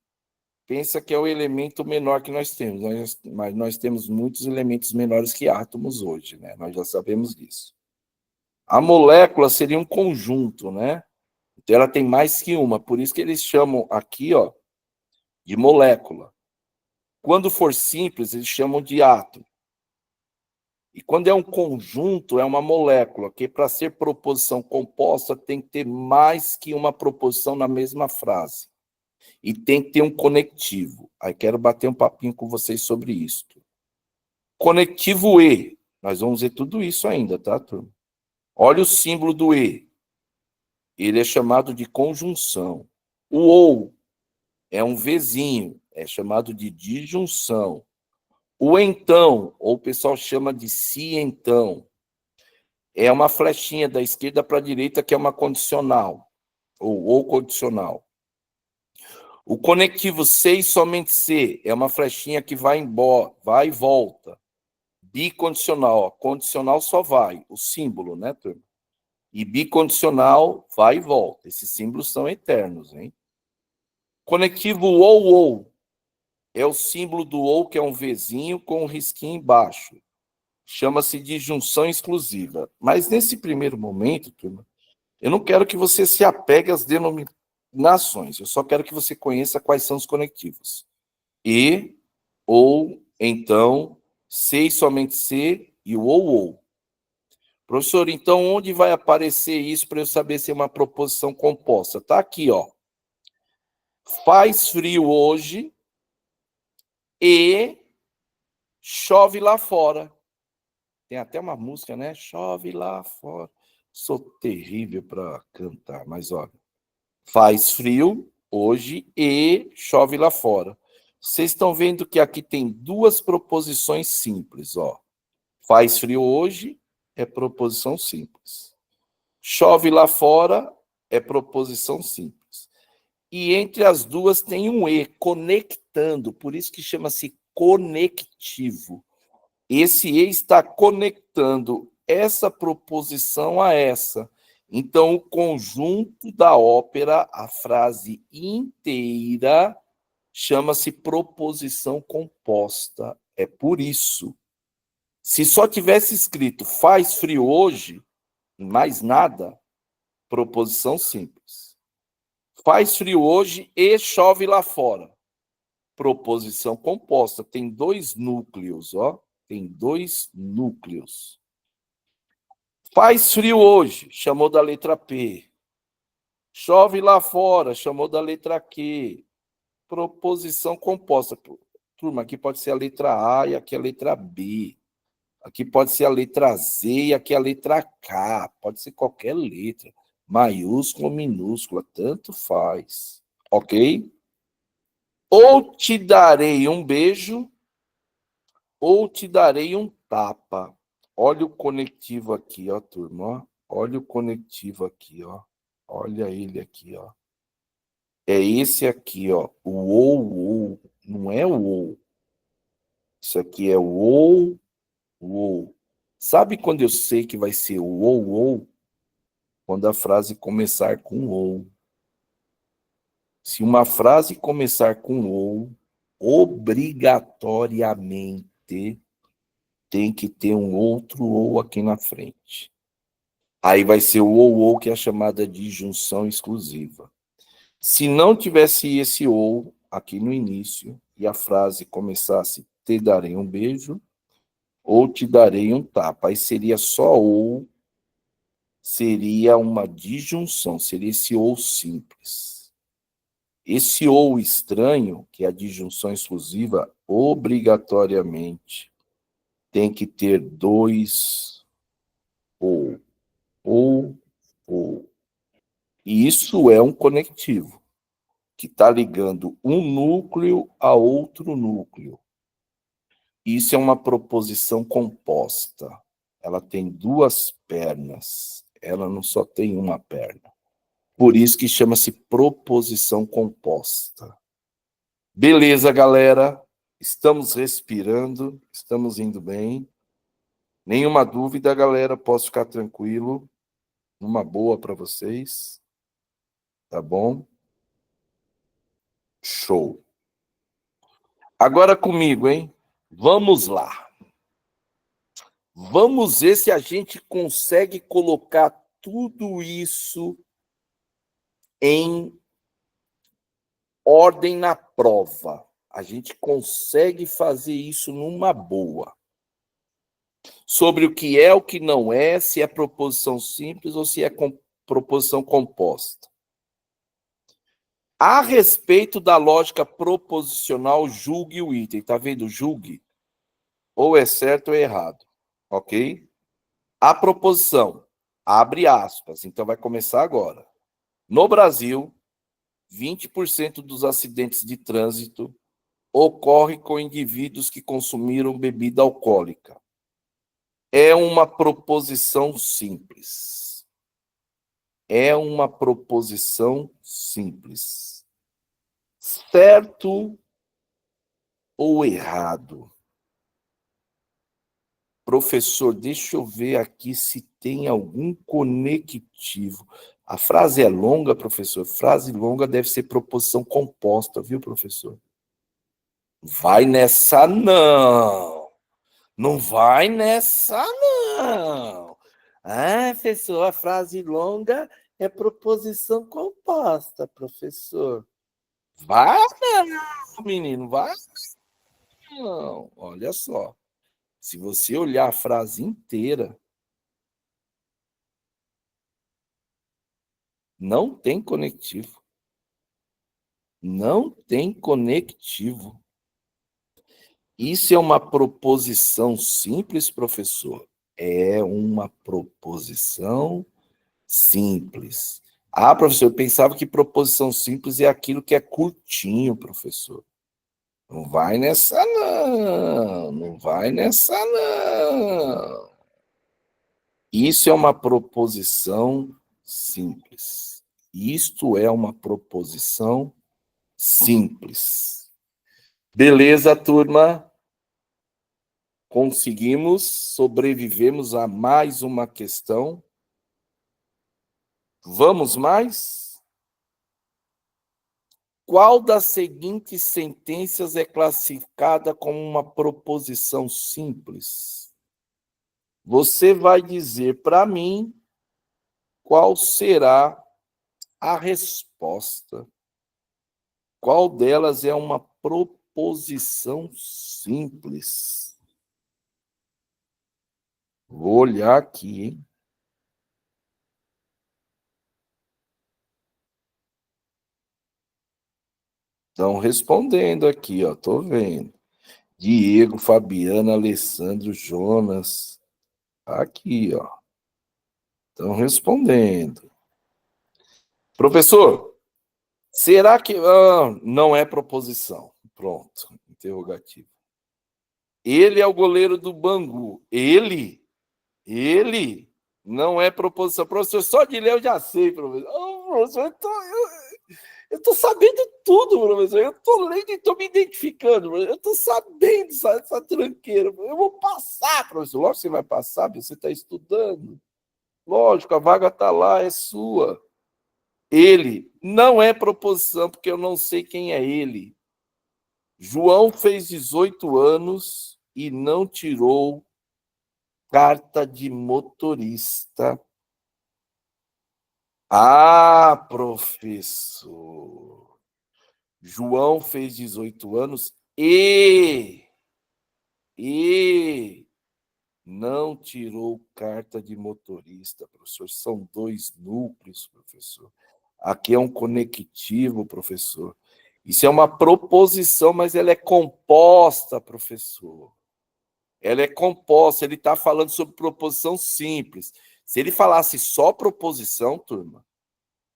pensa que é o elemento menor que nós temos, mas nós temos muitos elementos menores que átomos hoje, né? Nós já sabemos disso. A molécula seria um conjunto, né? Então ela tem mais que uma, por isso que eles chamam aqui, ó, de molécula. Quando for simples, eles chamam de átomo. E quando é um conjunto, é uma molécula, que para ser proposição composta tem que ter mais que uma proposição na mesma frase. E tem que ter um conectivo. Aí quero bater um papinho com vocês sobre isso. Conectivo E. Nós vamos ver tudo isso ainda, tá, turma? Olha o símbolo do E. Ele é chamado de conjunção. O OU é um Vzinho, é chamado de disjunção. O então, ou o pessoal chama de se então, é uma flechinha da esquerda para a direita que é uma condicional, ou condicional. O conectivo C e somente C é uma flechinha que vai embora, vai e volta. Bicondicional, ó, condicional só vai, o símbolo, né, turma? E bicondicional vai e volta. Esses símbolos são eternos, hein? Conectivo ou é o símbolo do ou, que é um Vzinho com um risquinho embaixo. Chama-se de junção exclusiva. Mas nesse primeiro momento, turma, eu não quero que você se apegue às denominações. Eu só quero que você conheça quais são os conectivos. E, ou, então, C e somente C e o ou. Professor, então onde vai aparecer isso para eu saber se é uma proposição composta? Está aqui, ó. Faz frio hoje e chove lá fora. Tem até uma música, né? Chove lá fora. Sou terrível para cantar, mas olha. Faz frio hoje e chove lá fora. Vocês estão vendo que aqui tem duas proposições simples, ó. Faz frio hoje é proposição simples. Chove lá fora é proposição simples. E entre as duas tem um E, conectando, por isso que chama-se conectivo. Esse E está conectando essa proposição a essa. Então, o conjunto da ópera, a frase inteira, chama-se proposição composta. É por isso. Se só tivesse escrito faz frio hoje, mais nada, proposição simples. Faz frio hoje e chove lá fora. Proposição composta. Tem dois núcleos, ó. Tem dois núcleos. Faz frio hoje, chamou da letra P. Chove lá fora, chamou da letra Q. Proposição composta. Turma, aqui pode ser a letra A e aqui a letra B. Aqui pode ser a letra Z e aqui a letra K. Pode ser qualquer letra. Maiúscula ou minúscula, tanto faz. Ok? Ou te darei um beijo, ou te darei um tapa. Olha o conectivo aqui, ó, turma. Ó. Olha o conectivo aqui, ó. Olha ele aqui, ó. É esse aqui, ó. O ou. Não é o ou. Isso aqui é o ou. Sabe quando eu sei que vai ser o ou? Quando a frase começar com ou. Se uma frase começar com ou, obrigatoriamente tem que ter um outro ou aqui na frente. Aí vai ser o ou, que é a chamada de junção exclusiva. Se não tivesse esse ou aqui no início e a frase começasse te darei um beijo ou te darei um tapa, aí seria só ou, seria uma disjunção, seria esse ou simples. Esse ou estranho, que é a disjunção exclusiva, obrigatoriamente tem que ter dois ou. E isso é um conectivo, que está ligando um núcleo a outro núcleo. Isso é uma proposição composta. Ela tem duas pernas, ela não só tem uma perna. Por isso que chama-se proposição composta. Beleza, galera? Estamos respirando, estamos indo bem. Nenhuma dúvida, galera, posso ficar tranquilo. Uma boa para vocês. Tá bom? Show. Agora comigo, hein? Vamos lá. Vamos ver se a gente consegue colocar tudo isso em ordem na prova. A gente consegue fazer isso numa boa. Sobre o que não é, se é proposição simples ou se é proposição composta. A respeito da lógica proposicional, julgue o item. Tá vendo? Julgue. Ou é certo ou é errado. Ok? A proposição, abre aspas, então vai começar agora. No Brasil, 20% dos acidentes de trânsito ocorrem com indivíduos que consumiram bebida alcoólica. É uma proposição simples. É uma proposição simples. Certo ou errado? Professor, deixa eu ver aqui se tem algum conectivo. A frase é longa, professor? Frase longa deve ser proposição composta, viu, professor? Vai nessa, não. Não vai nessa, não. Ah, professor, a frase longa é proposição composta, professor. Vai não, menino, vai não. Olha só. Se você olhar a frase inteira, não tem conectivo. Não tem conectivo. Isso é uma proposição simples, professor? É uma proposição simples. Ah, professor, eu pensava que proposição simples é aquilo que é curtinho, professor. Não vai nessa, não. Não vai nessa, não. Isso é uma proposição simples. Isto é uma proposição simples. Beleza, turma? Conseguimos, sobrevivemos a mais uma questão. Vamos mais? Qual das seguintes sentenças é classificada como uma proposição simples? Você vai dizer para mim qual será a resposta. Qual delas é uma proposição simples? Vou olhar aqui, hein? Estão respondendo aqui, ó, tô vendo. Diego, Fabiana, Alessandro, Jonas. Aqui, ó. Estão respondendo. Professor, será que não é proposição? Pronto, interrogativo. Ele é o goleiro do Bangu. Ele? Não é proposição. Professor, só de ler eu já sei, professor. Professor, eu estou sabendo tudo, professor. Eu estou lendo e estou me identificando. Eu estou sabendo essa tranqueira. Eu vou passar, professor. Lógico que você vai passar, você está estudando. Lógico, a vaga está lá, é sua. Ele não é proposição, porque eu não sei quem é ele. João fez 18 anos e não tirou carta de motorista. Ah, professor. João fez 18 anos e não tirou carta de motorista, professor. São 2 núcleos, professor. Aqui é um conectivo, professor. Isso é uma proposição, mas ela é composta, professor. Ela é composta, ele está falando sobre proposição simples. Se ele falasse só proposição, turma,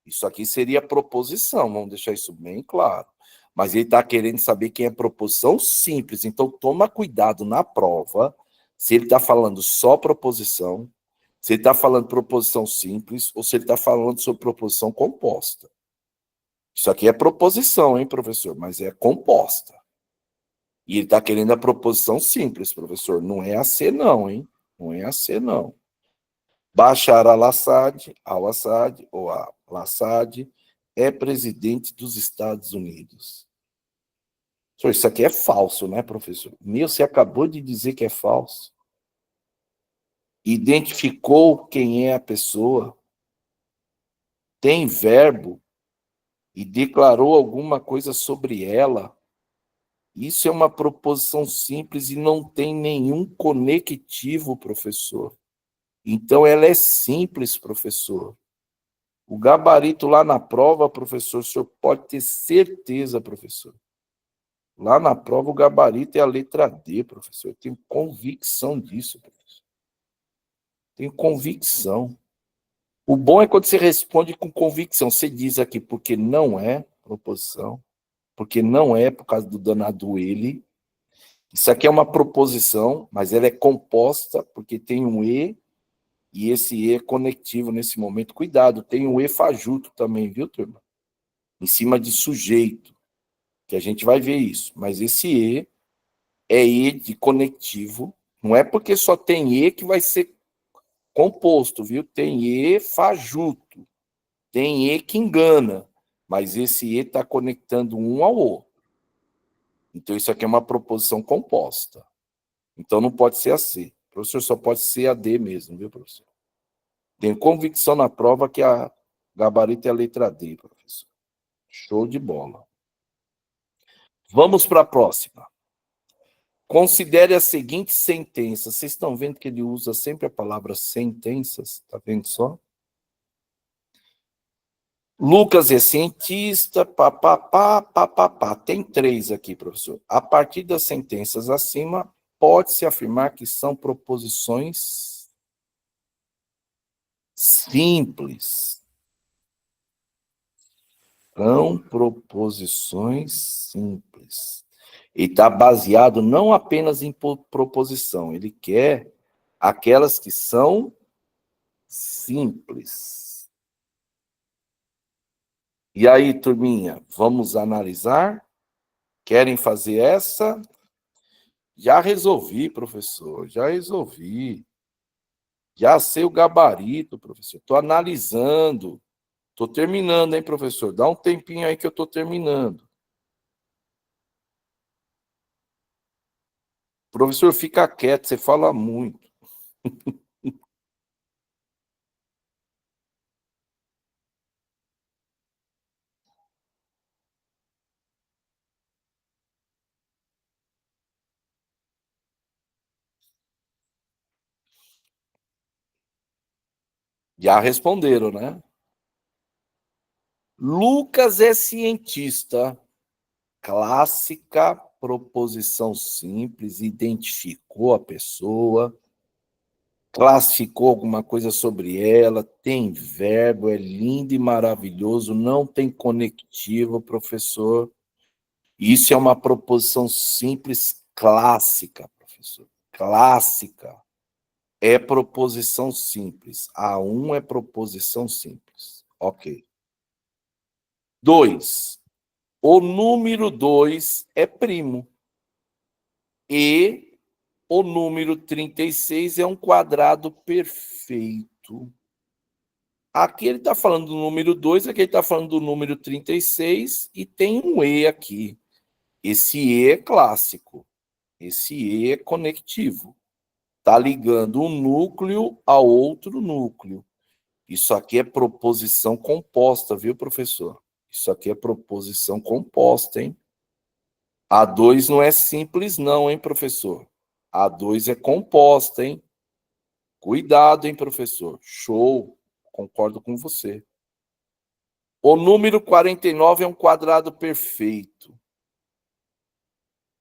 isso aqui seria proposição, vamos deixar isso bem claro. Mas ele está querendo saber quem é proposição simples. Então, toma cuidado na prova, se ele está falando só proposição, se ele está falando proposição simples, ou se ele está falando sobre proposição composta. Isso aqui é proposição, hein, professor? Mas é composta. E ele está querendo a proposição simples, professor. Não é a C, não, hein? Não é a C, não. Bashar al-Assad, ou al-Assad, é presidente dos Estados Unidos. Professor, isso aqui é falso, né, professor? Você acabou de dizer que é falso. Identificou quem é a pessoa, tem verbo e declarou alguma coisa sobre ela. Isso é uma proposição simples e não tem nenhum conectivo, professor. Então, ela é simples, professor. O gabarito lá na prova, professor, o senhor pode ter certeza, professor. Lá na prova, o gabarito é a letra D, professor. Eu tenho convicção disso, professor. Tenho convicção. O bom é quando você responde com convicção. Você diz aqui porque não é proposição, porque não é por causa do danado ele. Isso aqui é uma proposição, mas ela é composta porque tem um e esse E é conectivo nesse momento. Cuidado, tem um E fajuto também, viu, turma? Em cima de sujeito, que a gente vai ver isso. Mas esse E é E de conectivo. Não é porque só tem E que vai ser composto, viu? Tem E fajuto. Tem E que engana. Mas esse E está conectando um ao outro. Então, isso aqui é uma proposição composta. Então, não pode ser a C. O professor só pode ser a D mesmo, viu, professor? Tenho convicção na prova que a gabarito é a letra D, professor. Show de bola. Vamos para a próxima. Considere as seguintes sentenças. Vocês estão vendo que ele usa sempre a palavra sentenças? Está vendo só? Lucas é cientista, papapá. Tem 3 aqui, professor. A partir das sentenças acima, pode-se afirmar que são proposições simples. São proposições simples. Ele está baseado não apenas em proposição, ele quer aquelas que são simples. E aí, turminha, vamos analisar? Querem fazer essa? Já resolvi, professor, já resolvi. Já sei o gabarito, professor. Estou analisando. Estou terminando, hein, professor? Dá um tempinho aí que eu estou terminando. Professor, fica quieto, você fala muito. Já responderam, né? Lucas é cientista. Clássica proposição simples, identificou a pessoa, classificou alguma coisa sobre ela, tem verbo, é lindo e maravilhoso, não tem conectivo, professor. Isso é uma proposição simples clássica, professor. Clássica. é proposição simples. A1 é proposição simples. Ok. 2. O número 2 é primo. E o número 36 é um quadrado perfeito. Aqui ele está falando do número 2, aqui ele está falando do número 36 e tem um E aqui. Esse E é clássico. Esse E é conectivo. Está ligando um núcleo a outro núcleo. Isso aqui é proposição composta, viu, professor? Isso aqui é proposição composta, hein? A2 não é simples não, hein, professor? A2 é composta, hein? Cuidado, hein, professor? Show. Concordo com você. O número 49 é um quadrado perfeito.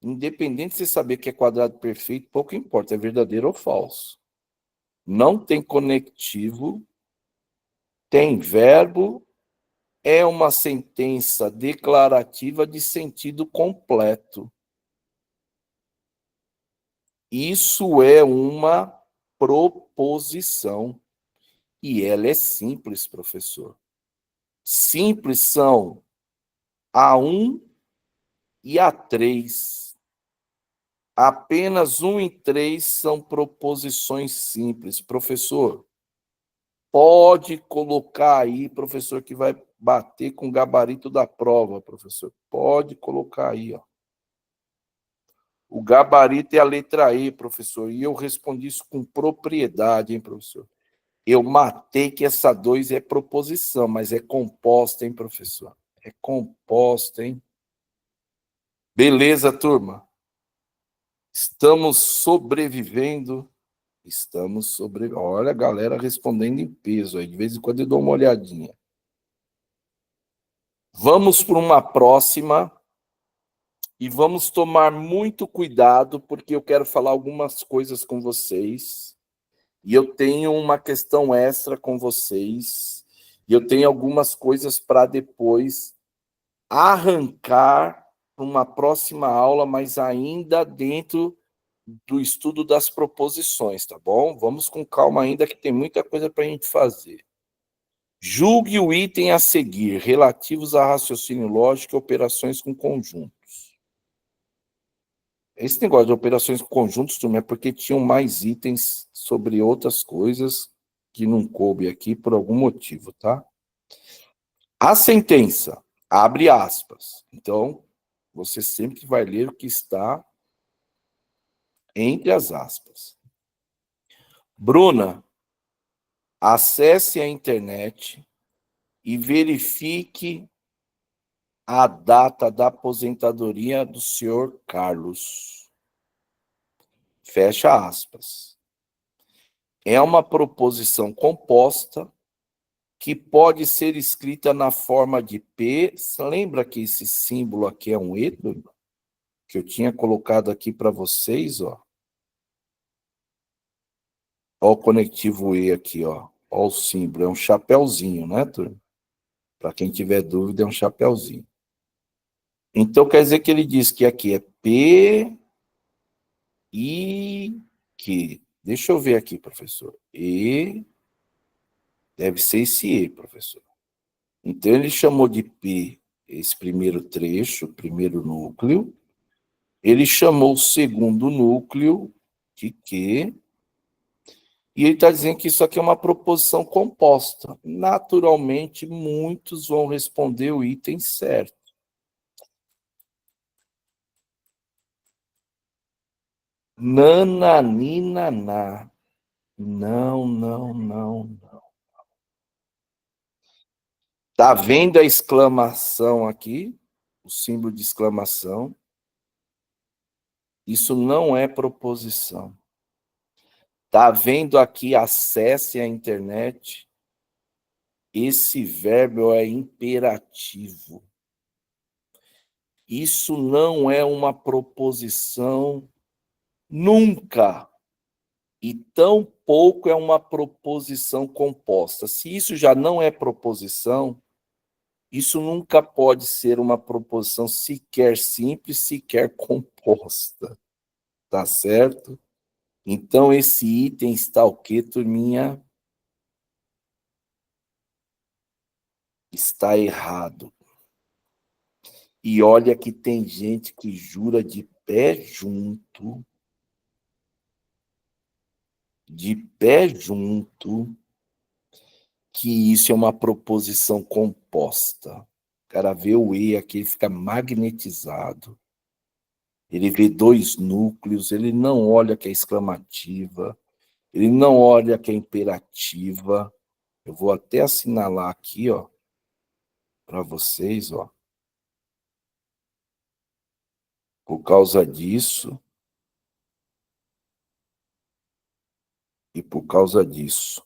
Independente de você saber que é quadrado perfeito, pouco importa, é verdadeiro ou falso. Não tem conectivo, tem verbo, é uma sentença declarativa de sentido completo. Isso é uma proposição. E ela é simples, professor. Simples são A1 e A3. Apenas 1 e 3 são proposições simples. Professor, pode colocar aí, professor, que vai bater com o gabarito da prova, professor. Pode colocar aí, ó. O gabarito é a letra E, professor. E eu respondi isso com propriedade, hein, professor? Eu matei que essa 2 é proposição, mas é composta, hein, professor? É composta, hein? Beleza, turma? Estamos sobrevivendo. Estamos sobrevivendo. Olha a galera respondendo em peso aí. De vez em quando eu dou uma olhadinha. Vamos para uma próxima. E vamos tomar muito cuidado, porque eu quero falar algumas coisas com vocês. E eu tenho uma questão extra com vocês. E eu tenho algumas coisas para depois arrancar para uma próxima aula, mas ainda dentro do estudo das proposições, tá bom? Vamos com calma ainda, que tem muita coisa para a gente fazer. Julgue o item a seguir, relativos a raciocínio lógico e operações com conjuntos. Esse negócio de operações com conjuntos, turma, é porque tinham mais itens sobre outras coisas que não coube aqui por algum motivo, tá? A sentença, abre aspas. Então, você sempre vai ler o que está entre as aspas. Bruna, acesse a internet e verifique a data da aposentadoria do senhor Carlos. Fecha aspas. É uma proposição composta que pode ser escrita na forma de P. Lembra que esse símbolo aqui é um E, que eu tinha colocado aqui para vocês, ó. Ó o conectivo E aqui, ó. Ó o símbolo, é um chapéuzinho, né, turma? Para quem tiver dúvida, é um chapéuzinho. Então, quer dizer que ele diz que aqui é P, I, Q. Deixa eu ver aqui, professor. E, deve ser esse E, professor. Então, ele chamou de P esse primeiro trecho, primeiro núcleo. Ele chamou o segundo núcleo de Q. E ele está dizendo que isso aqui é uma proposição composta. Naturalmente, muitos vão responder o item certo. Nananinaná. Não, não, não, não. Tá vendo a exclamação aqui? O símbolo de exclamação. Isso não é proposição. Tá vendo aqui, acesse a internet? Esse verbo é imperativo. Isso não é uma proposição nunca. E tampouco é uma proposição composta. Se isso já não é proposição, isso nunca pode ser uma proposição sequer simples, sequer composta. Tá certo? Então, esse item está o quê, turminha? Está errado. E olha que tem gente que jura de pé junto, que isso é uma proposição composta. O cara vê o E aqui, ele fica magnetizado. Ele vê dois núcleos, ele não olha que é exclamativa, ele não olha que é imperativa. Eu vou até assinalar aqui, ó, para vocês, ó. Por causa disso e por causa disso.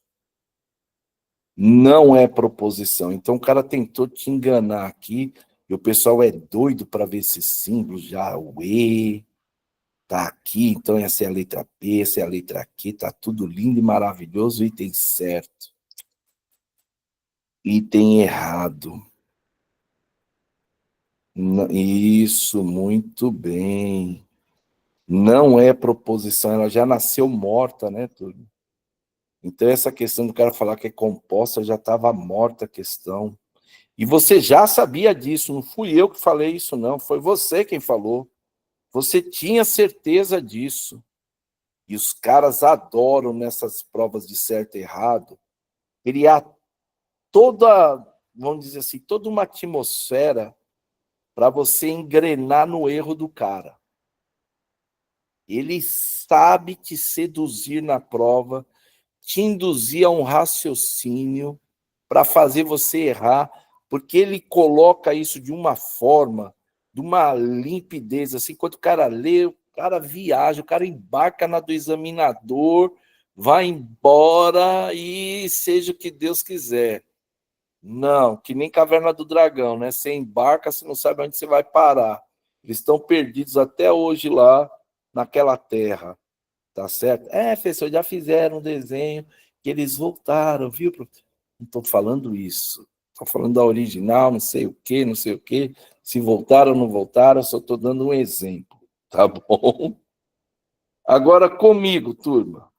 Não é proposição. Então o cara tentou te enganar aqui, e o pessoal é doido para ver esses símbolos já, o E, tá aqui, então essa é a letra P, essa é a letra Q, tá tudo lindo e maravilhoso, item certo. Item errado. Isso, muito bem. Não é proposição, ela já nasceu morta, né, Túlio? Então essa questão do cara falar que é composta já estava morta a questão. E você já sabia disso, não fui eu que falei isso, não, foi você quem falou. Você tinha certeza disso. E os caras adoram, nessas provas de certo e errado, criar toda, vamos dizer assim, toda uma atmosfera para você engrenar no erro do cara. Ele sabe te seduzir na prova, te induzir a um raciocínio para fazer você errar, porque ele coloca isso de uma forma, de uma limpidez, assim, quando o cara lê, o cara viaja, o cara embarca na do examinador, vai embora e seja o que Deus quiser. Não, que nem Caverna do Dragão, né? Você embarca, você não sabe onde você vai parar. Eles estão perdidos até hoje lá naquela terra, tá certo? Professor, já fizeram um desenho que eles voltaram, viu? Não estou falando isso. Estou falando da original, não sei o quê, não sei o quê. Se voltaram ou não voltaram, só estou dando um exemplo, tá bom? Agora comigo, turma.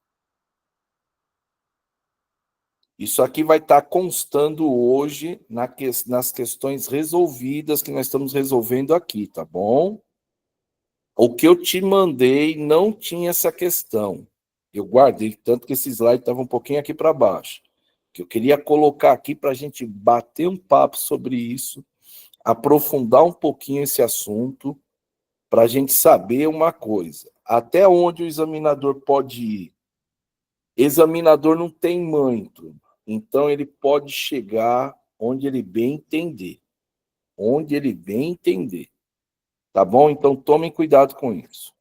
Isso aqui vai estar constando hoje nas questões resolvidas que nós estamos resolvendo aqui, tá bom? O que eu te mandei não tinha essa questão. Eu guardei, tanto que esse slide estava um pouquinho aqui para baixo. Que eu queria colocar aqui para a gente bater um papo sobre isso, aprofundar um pouquinho esse assunto, para a gente saber uma coisa. Até onde o examinador pode ir? Examinador não tem mãe, turma. Então, ele pode chegar onde ele bem entender. Onde ele bem entender. Tá bom? Então, tomem cuidado com isso.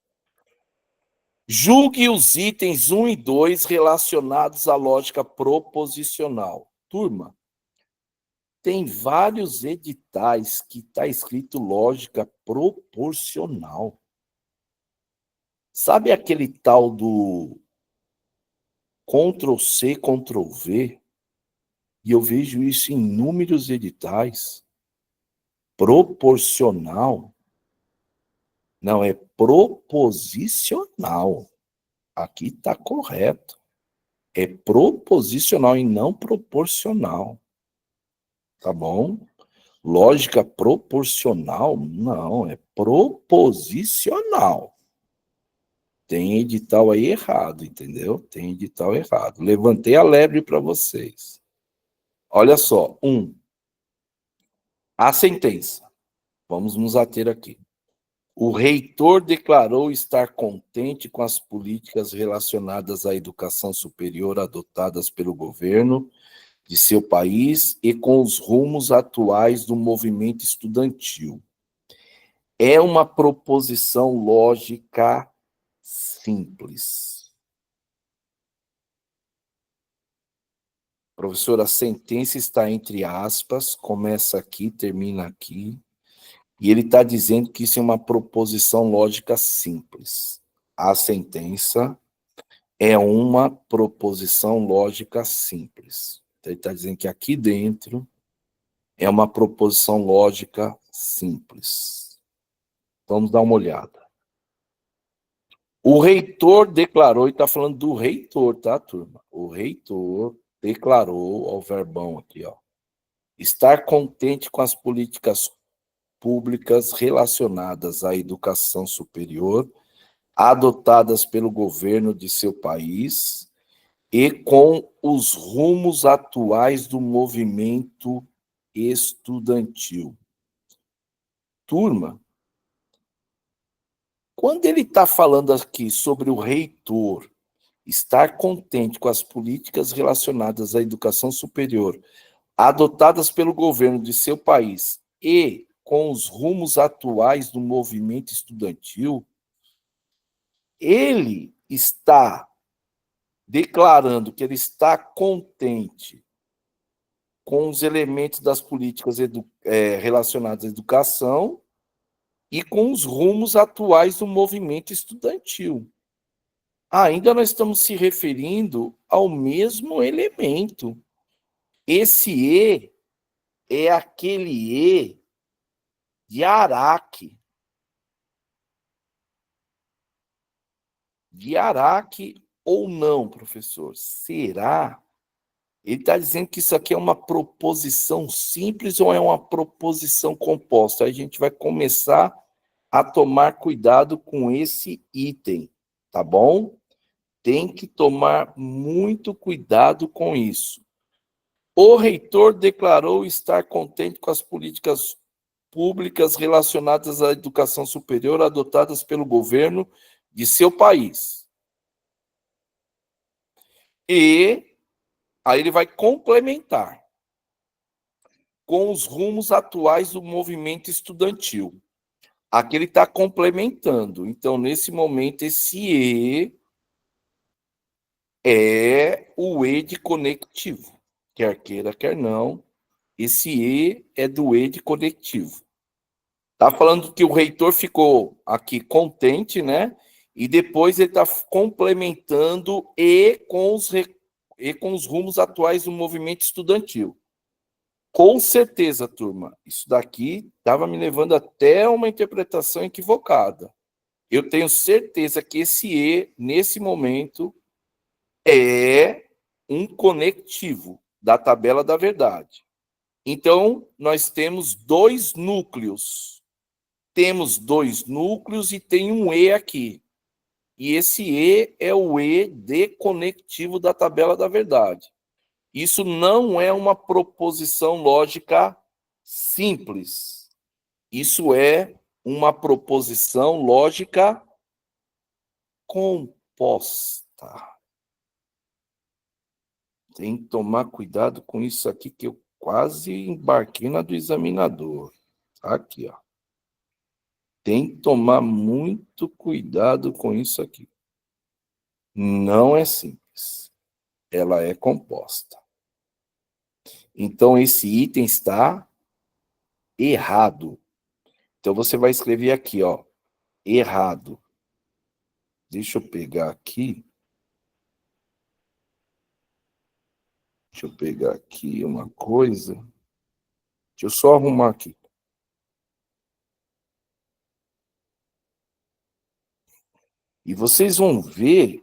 Julgue os itens 1 e 2 relacionados à lógica proposicional. Turma, tem vários editais que está escrito lógica proporcional. Sabe aquele tal do Ctrl+C, Ctrl+V? E eu vejo isso em inúmeros editais. Proporcional. Não, é proposicional. Aqui está correto. É proposicional e não proporcional. Tá bom? Lógica proporcional? Não, é proposicional. Tem edital aí errado, entendeu? Tem edital errado. Levantei a lebre para vocês. Olha só, a sentença. Vamos nos ater aqui. O reitor declarou estar contente com as políticas relacionadas à educação superior adotadas pelo governo de seu país e com os rumos atuais do movimento estudantil. É uma proposição lógica simples. Professor, a sentença está entre aspas, começa aqui, termina aqui, e ele está dizendo que isso é uma proposição lógica simples. A sentença é uma proposição lógica simples. Então, ele está dizendo que aqui dentro é uma proposição lógica simples. Vamos dar uma olhada. O reitor declarou, e está falando do reitor, tá, turma? O reitor declarou, ó, o verbão aqui, ó, estar contente com as políticas públicas relacionadas à educação superior, adotadas pelo governo de seu país e com os rumos atuais do movimento estudantil. Turma, quando ele está falando aqui sobre o reitor estar contente com as políticas relacionadas à educação superior adotadas pelo governo de seu país e com os rumos atuais do movimento estudantil, ele está declarando que ele está contente com os elementos das políticas relacionadas à educação e com os rumos atuais do movimento estudantil. Ainda nós estamos se referindo ao mesmo elemento. Esse E é aquele E de Araque. De Araque ou não, professor? Será? Ele está dizendo que isso aqui é uma proposição simples ou é uma proposição composta? Aí a gente vai começar a tomar cuidado com esse item, tá bom? Tem que tomar muito cuidado com isso. O reitor declarou estar contente com as políticas públicas relacionadas à educação superior adotadas pelo governo de seu país. E aí ele vai complementar com os rumos atuais do movimento estudantil. Aqui ele está complementando. Então, nesse momento, esse E é o E de conectivo. Quer queira, quer não, esse E é do E de conectivo. Está falando que o reitor ficou aqui contente, né? E depois ele está complementando E com os rumos atuais do movimento estudantil. Com certeza, turma, isso daqui estava me levando até uma interpretação equivocada. Eu tenho certeza que esse E, nesse momento, é um conectivo da tabela da verdade. Então, nós temos dois núcleos. Temos dois núcleos e tem um E aqui. E esse E é o E de conectivo da tabela da verdade. Isso não é uma proposição lógica simples. Isso é uma proposição lógica composta. Tem que tomar cuidado com isso aqui, que eu quase embarquei na do examinador. Aqui, ó. Tem que tomar muito cuidado com isso aqui. Não é simples. Ela é composta. Então, esse item está errado. Então, você vai escrever aqui, ó, errado. Deixa eu pegar aqui. Deixa eu pegar aqui uma coisa. Deixa eu só arrumar aqui. E vocês vão ver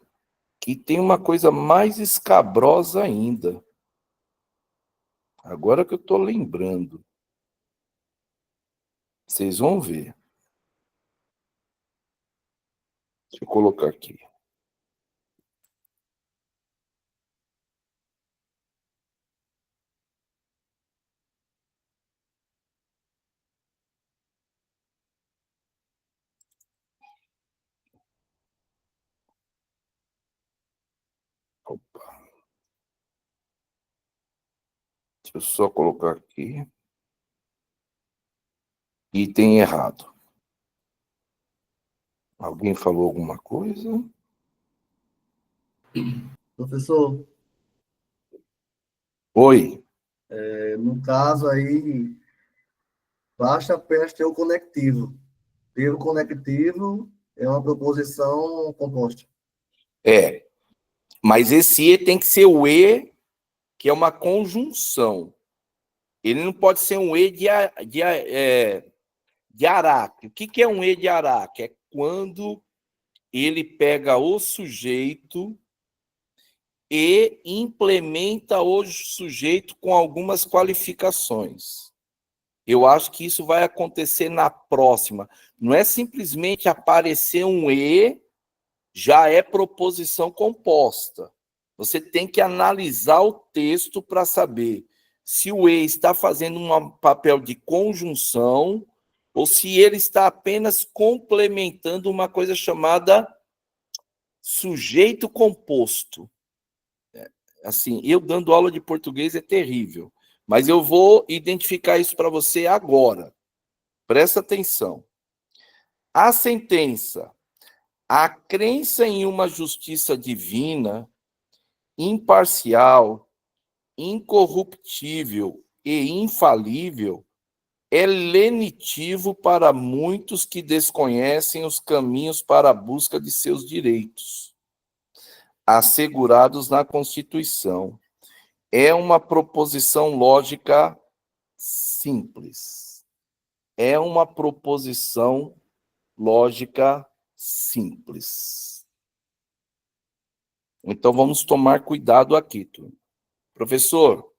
que tem uma coisa mais escabrosa ainda. Agora que eu estou lembrando. Vocês vão ver. Deixa eu colocar aqui. Opa. Deixa eu só colocar aqui. Item errado. Alguém falou alguma coisa? Professor, Oi. no caso aí, basta apenas ter o conectivo. Ter o conectivo é uma proposição composta. É. Mas esse E tem que ser o E, que é uma conjunção. Ele não pode ser um E de Araque. O que é um E de Araque? É quando ele pega o sujeito e implementa o sujeito com algumas qualificações. Eu acho que isso vai acontecer na próxima. Não é simplesmente aparecer um e, já é proposição composta. Você tem que analisar o texto para saber se o e está fazendo um papel de conjunção ou se ele está apenas complementando uma coisa chamada sujeito composto. Assim, eu dando aula de português é terrível, mas eu vou identificar isso para você agora. Presta atenção. A sentença: a crença em uma justiça divina, imparcial, incorruptível e infalível, é lenitivo para muitos que desconhecem os caminhos para a busca de seus direitos, assegurados na Constituição. É uma proposição lógica simples. É uma proposição lógica simples. Então, vamos tomar cuidado aqui, turma. Professor,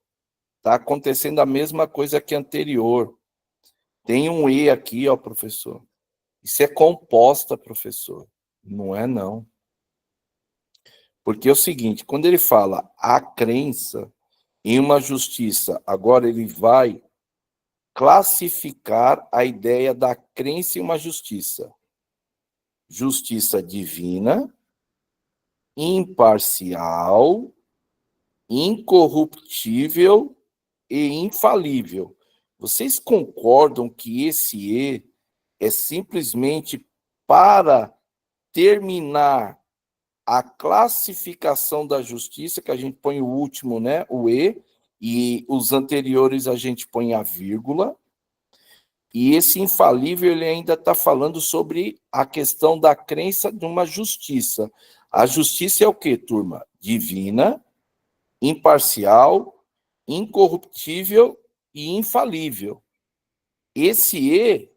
está acontecendo a mesma coisa que anterior. Tem um e aqui, ó, professor. Isso é composta, professor. Não é, não. Porque é o seguinte, quando ele fala a crença em uma justiça, agora ele vai classificar a ideia da crença em uma justiça. Justiça divina, imparcial, incorruptível e infalível. Vocês concordam que esse e é simplesmente para terminar a classificação da justiça, que a gente põe o último, né, o e os anteriores a gente põe a vírgula, e esse infalível ele ainda está falando sobre a questão da crença de uma justiça. A justiça é o quê, turma? Divina, imparcial, incorruptível e infalível. Esse e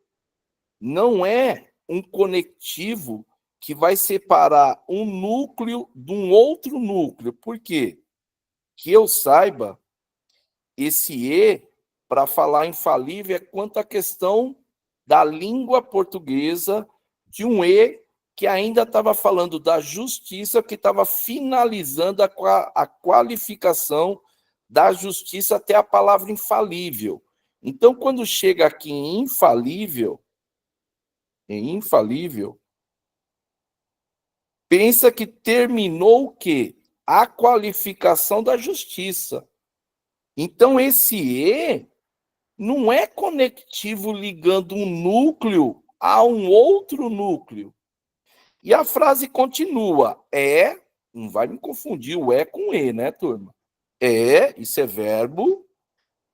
não é um conectivo que vai separar um núcleo de um outro núcleo. Por quê? Que eu saiba, esse e, para falar infalível, é quanto à questão da língua portuguesa, de um e que ainda estava falando da justiça, que estava finalizando a qualificação da justiça até a palavra infalível. Então, quando chega aqui em infalível, pensa que terminou o quê? A qualificação da justiça. Então, esse e não é conectivo ligando um núcleo a um outro núcleo. E a frase continua. Não vai me confundir o com e, né, turma? Isso é verbo,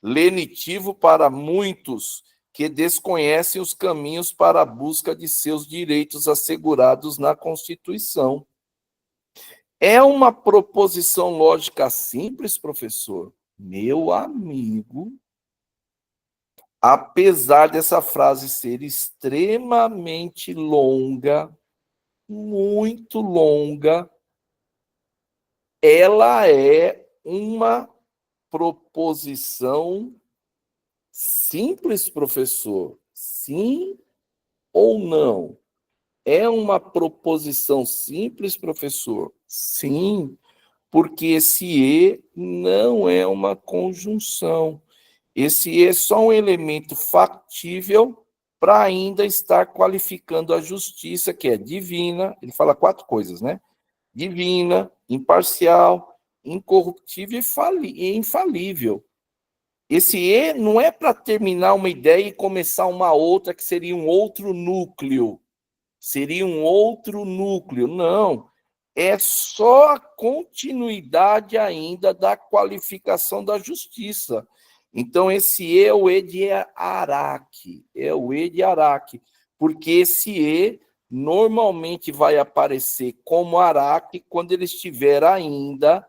lenitivo para muitos que desconhecem os caminhos para a busca de seus direitos assegurados na Constituição. É uma proposição lógica simples, professor? Meu amigo, apesar dessa frase ser extremamente longa, muito longa, ela é uma proposição simples, professor? Sim ou não? É uma proposição simples, professor? Sim, porque esse e não é uma conjunção. Esse e é só um elemento factível para ainda estar qualificando a justiça, que é divina. Ele fala 4 coisas, né? Divina, imparcial, incorruptível e infalível. Esse e não é para terminar uma ideia e começar uma outra, que seria um outro núcleo. Seria um outro núcleo. Não. É só a continuidade ainda da qualificação da justiça. Então, esse e é o e de Araque. É o e de Araque. Porque esse e normalmente vai aparecer como Araque quando ele estiver ainda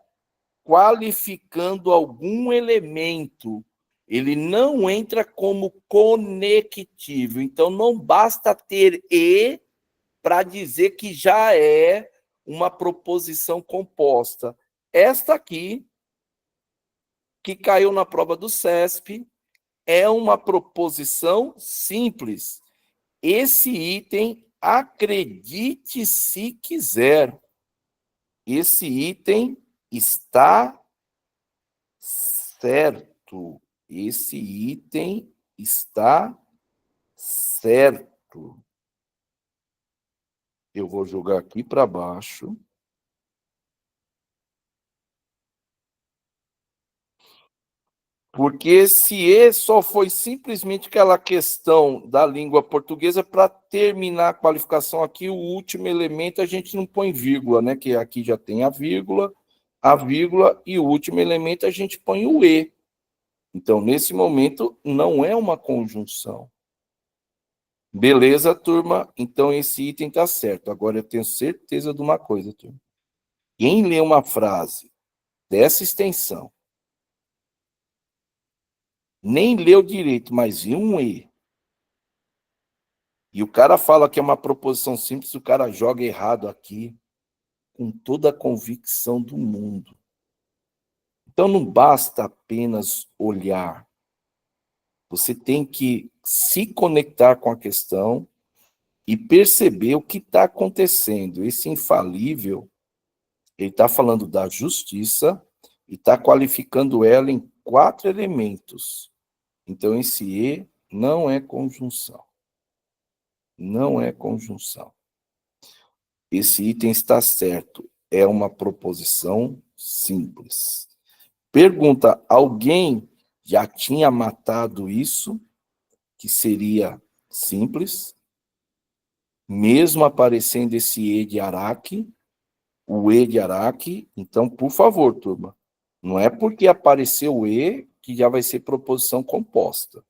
qualificando algum elemento. Ele não entra como conectivo. Então, não basta ter e para dizer que já é uma proposição composta. Esta aqui, que caiu na prova do CESP, é uma proposição simples. Esse item, acredite se quiser, esse item está certo. Esse item está certo. Eu vou jogar aqui para baixo. Porque esse só foi simplesmente aquela questão da língua portuguesa para terminar a qualificação aqui, o último elemento a gente não põe vírgula, né? Que aqui já tem a vírgula, e o último elemento a gente põe o E. Então, nesse momento, não é uma conjunção. Beleza, turma? Então, esse item está certo. Agora, eu tenho certeza de uma coisa, turma. Quem lê uma frase dessa extensão, nem leu direito, mas viu um E, e o cara fala que é uma proposição simples, o cara joga errado aqui, com toda a convicção do mundo. Então, não basta apenas olhar. Você tem que se conectar com a questão e perceber o que está acontecendo. Esse infalível, ele está falando da justiça e está qualificando ela em 4 elementos. Então, esse E não é conjunção. Não é conjunção. Esse item está certo. É uma proposição simples. Pergunta, alguém já tinha matado isso, que seria simples, mesmo aparecendo esse E de Araque, o E de Araque? Então, por favor, turma, não é porque apareceu o E que já vai ser proposição composta.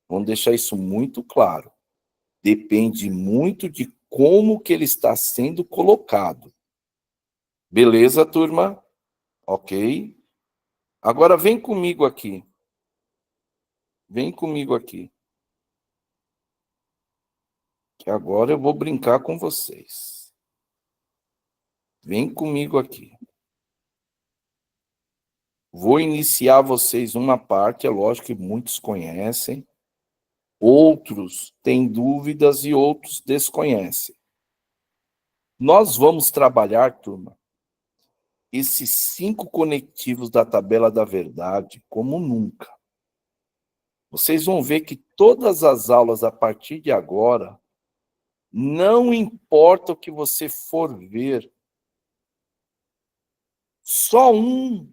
Vamos deixar isso muito claro. Depende muito de como que ele está sendo colocado. Beleza, turma? Ok. Agora vem comigo aqui. Vem comigo aqui. Que agora eu vou brincar com vocês. Vem comigo aqui. Vou iniciar vocês uma parte, é lógico que muitos conhecem, outros têm dúvidas e outros desconhecem. Nós vamos trabalhar, turma, esses 5 conectivos da tabela da verdade como nunca. Vocês vão ver que todas as aulas a partir de agora, não importa o que você for ver, só um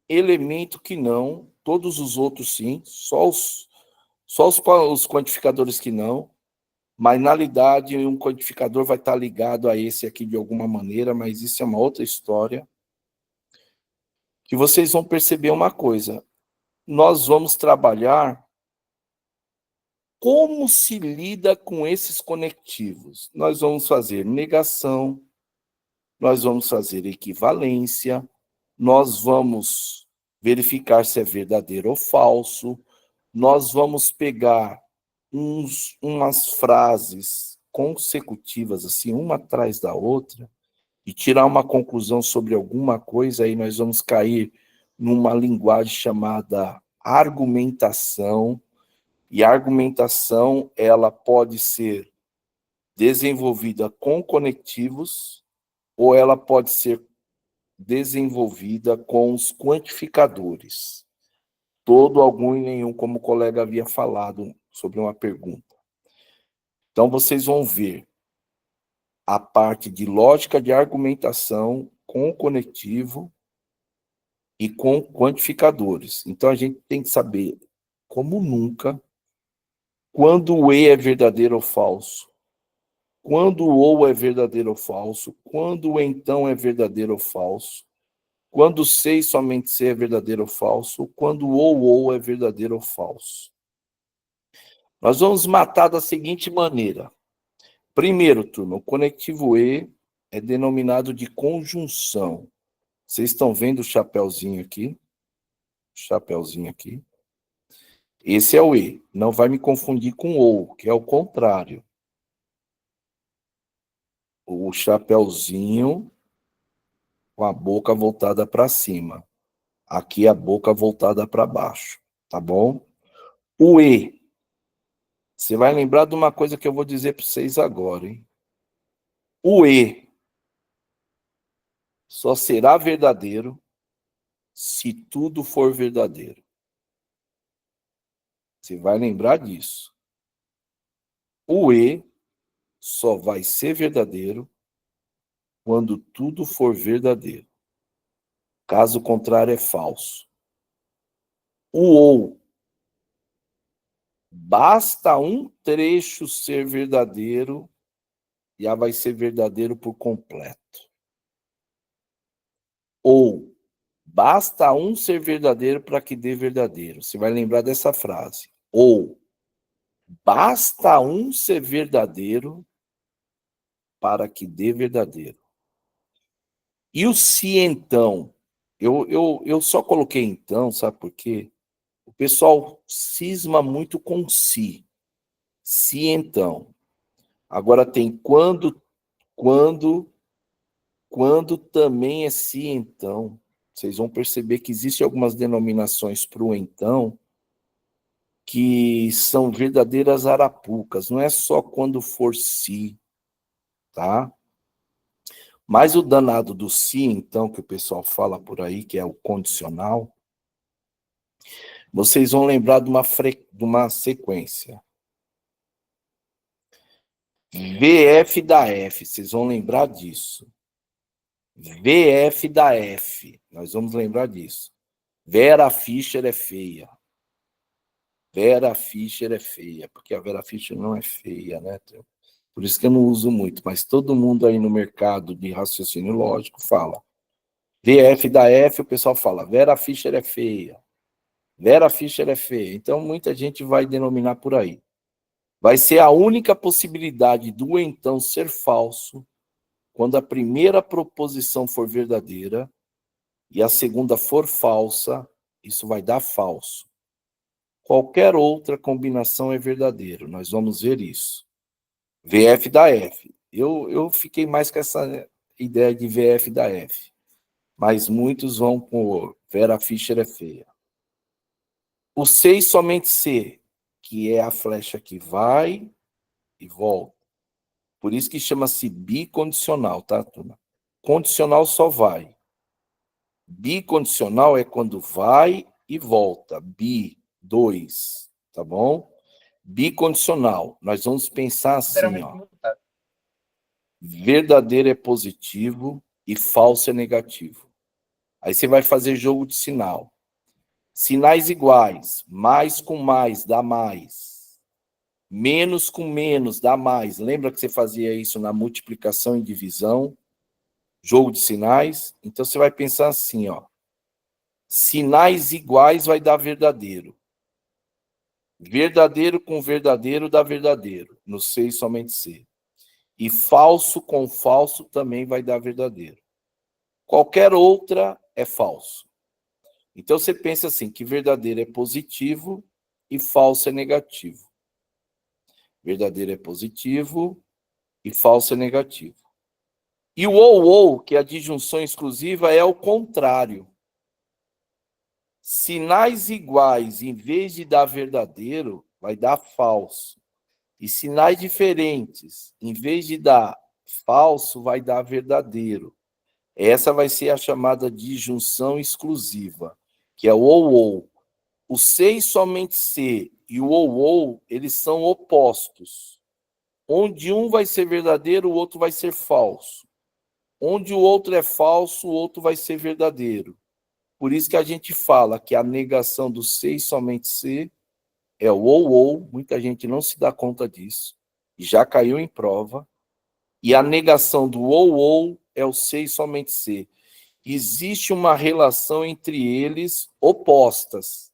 elemento que não, todos os outros sim, só os quantificadores que não, mas na realidade um quantificador vai estar ligado a esse aqui de alguma maneira, mas isso é uma outra história. Que vocês vão perceber uma coisa, nós vamos trabalhar como se lida com esses conectivos. Nós vamos fazer negação, nós vamos fazer equivalência, nós vamos verificar se é verdadeiro ou falso, nós vamos pegar umas frases consecutivas, assim, uma atrás da outra, e tirar uma conclusão sobre alguma coisa, aí nós vamos cair numa linguagem chamada argumentação, e a argumentação, ela pode ser desenvolvida com conectivos, ou ela pode ser desenvolvida com os quantificadores. Todo, algum e nenhum, como o colega havia falado sobre uma pergunta. Então, vocês vão ver a parte de lógica de argumentação com conectivo e com quantificadores. Então, a gente tem que saber, como nunca, quando o E é verdadeiro ou falso, quando o ou é verdadeiro ou falso, quando o então é verdadeiro ou falso, quando o se e somente se é verdadeiro ou falso, quando o ou é verdadeiro ou falso. Nós vamos matar da seguinte maneira. Primeiro, turma, o conectivo E é denominado de conjunção. Vocês estão vendo o chapeuzinho aqui? Chapeuzinho aqui. Esse é o E. Não vai me confundir com ou, que é o contrário. o chapéuzinho com a boca voltada para cima. Aqui a boca voltada para baixo, tá bom? O E. Você vai lembrar de uma coisa que eu vou dizer para vocês agora, hein? O E só será verdadeiro se tudo for verdadeiro. Você vai lembrar disso. O E só vai ser verdadeiro quando tudo for verdadeiro. Caso contrário, é falso. O ou. Basta um trecho ser verdadeiro, já vai ser verdadeiro por completo. Ou, basta um ser verdadeiro para que dê verdadeiro. Você vai lembrar dessa frase. Ou, basta um ser verdadeiro para que dê verdadeiro. E o se então? Eu só coloquei então, sabe por quê? O pessoal cisma muito com se. Se então. Agora tem quando também é se então. Vocês vão perceber que existem algumas denominações para o então que são verdadeiras arapucas. Não é só quando for se, tá? Mas o danado do se, então, que o pessoal fala por aí, que é o condicional, vocês vão lembrar de uma sequência. VF da F, vocês vão lembrar disso. VF da F, nós vamos lembrar disso. Vera Fischer é feia. Vera Fischer é feia, porque a Vera Fischer não é feia, né? Por isso que eu não uso muito, mas todo mundo aí no mercado de raciocínio lógico fala. VF da F, o pessoal fala, Vera Fischer é feia. Vera Fischer é feia. Então, muita gente vai denominar por aí. Vai ser a única possibilidade do então ser falso quando a primeira proposição for verdadeira e a segunda for falsa, isso vai dar falso. Qualquer outra combinação é verdadeiro. Nós vamos ver isso. VF da F. Eu fiquei mais com essa ideia de VF da F. Mas muitos vão por Vera Fischer é feia. O C e somente C, que é a flecha que vai e volta. Por isso que chama-se bicondicional, tá, turma? Condicional só vai. Bicondicional é quando vai e volta. Bi, dois, tá bom? Bicondicional. Nós vamos pensar assim, ó. Verdadeiro é positivo e falso é negativo. Aí você vai fazer jogo de sinal. Sinais iguais. Mais com mais dá mais. Menos com menos dá mais. Lembra que você fazia isso na multiplicação e divisão? Jogo de sinais. Então você vai pensar assim, ó. Sinais iguais vai dar verdadeiro. Verdadeiro com verdadeiro dá verdadeiro. No C e somente C. E falso com falso também vai dar verdadeiro. Qualquer outra é falso. Então você pensa assim, que verdadeiro é positivo e falso é negativo. Verdadeiro é positivo e falso é negativo. E o ou, que é a disjunção exclusiva, é o contrário. Sinais iguais, em vez de dar verdadeiro, vai dar falso. E sinais diferentes, em vez de dar falso, vai dar verdadeiro. Essa vai ser a chamada disjunção exclusiva, que é o ou. O C e somente C e o ou, eles são opostos. Onde um vai ser verdadeiro, o outro vai ser falso. Onde o outro é falso, o outro vai ser verdadeiro. Por isso que a gente fala que a negação do C e somente C é o ou, muita gente não se dá conta disso, e já caiu em prova. E a negação do ou é o C e somente C. Existe uma relação entre eles opostas.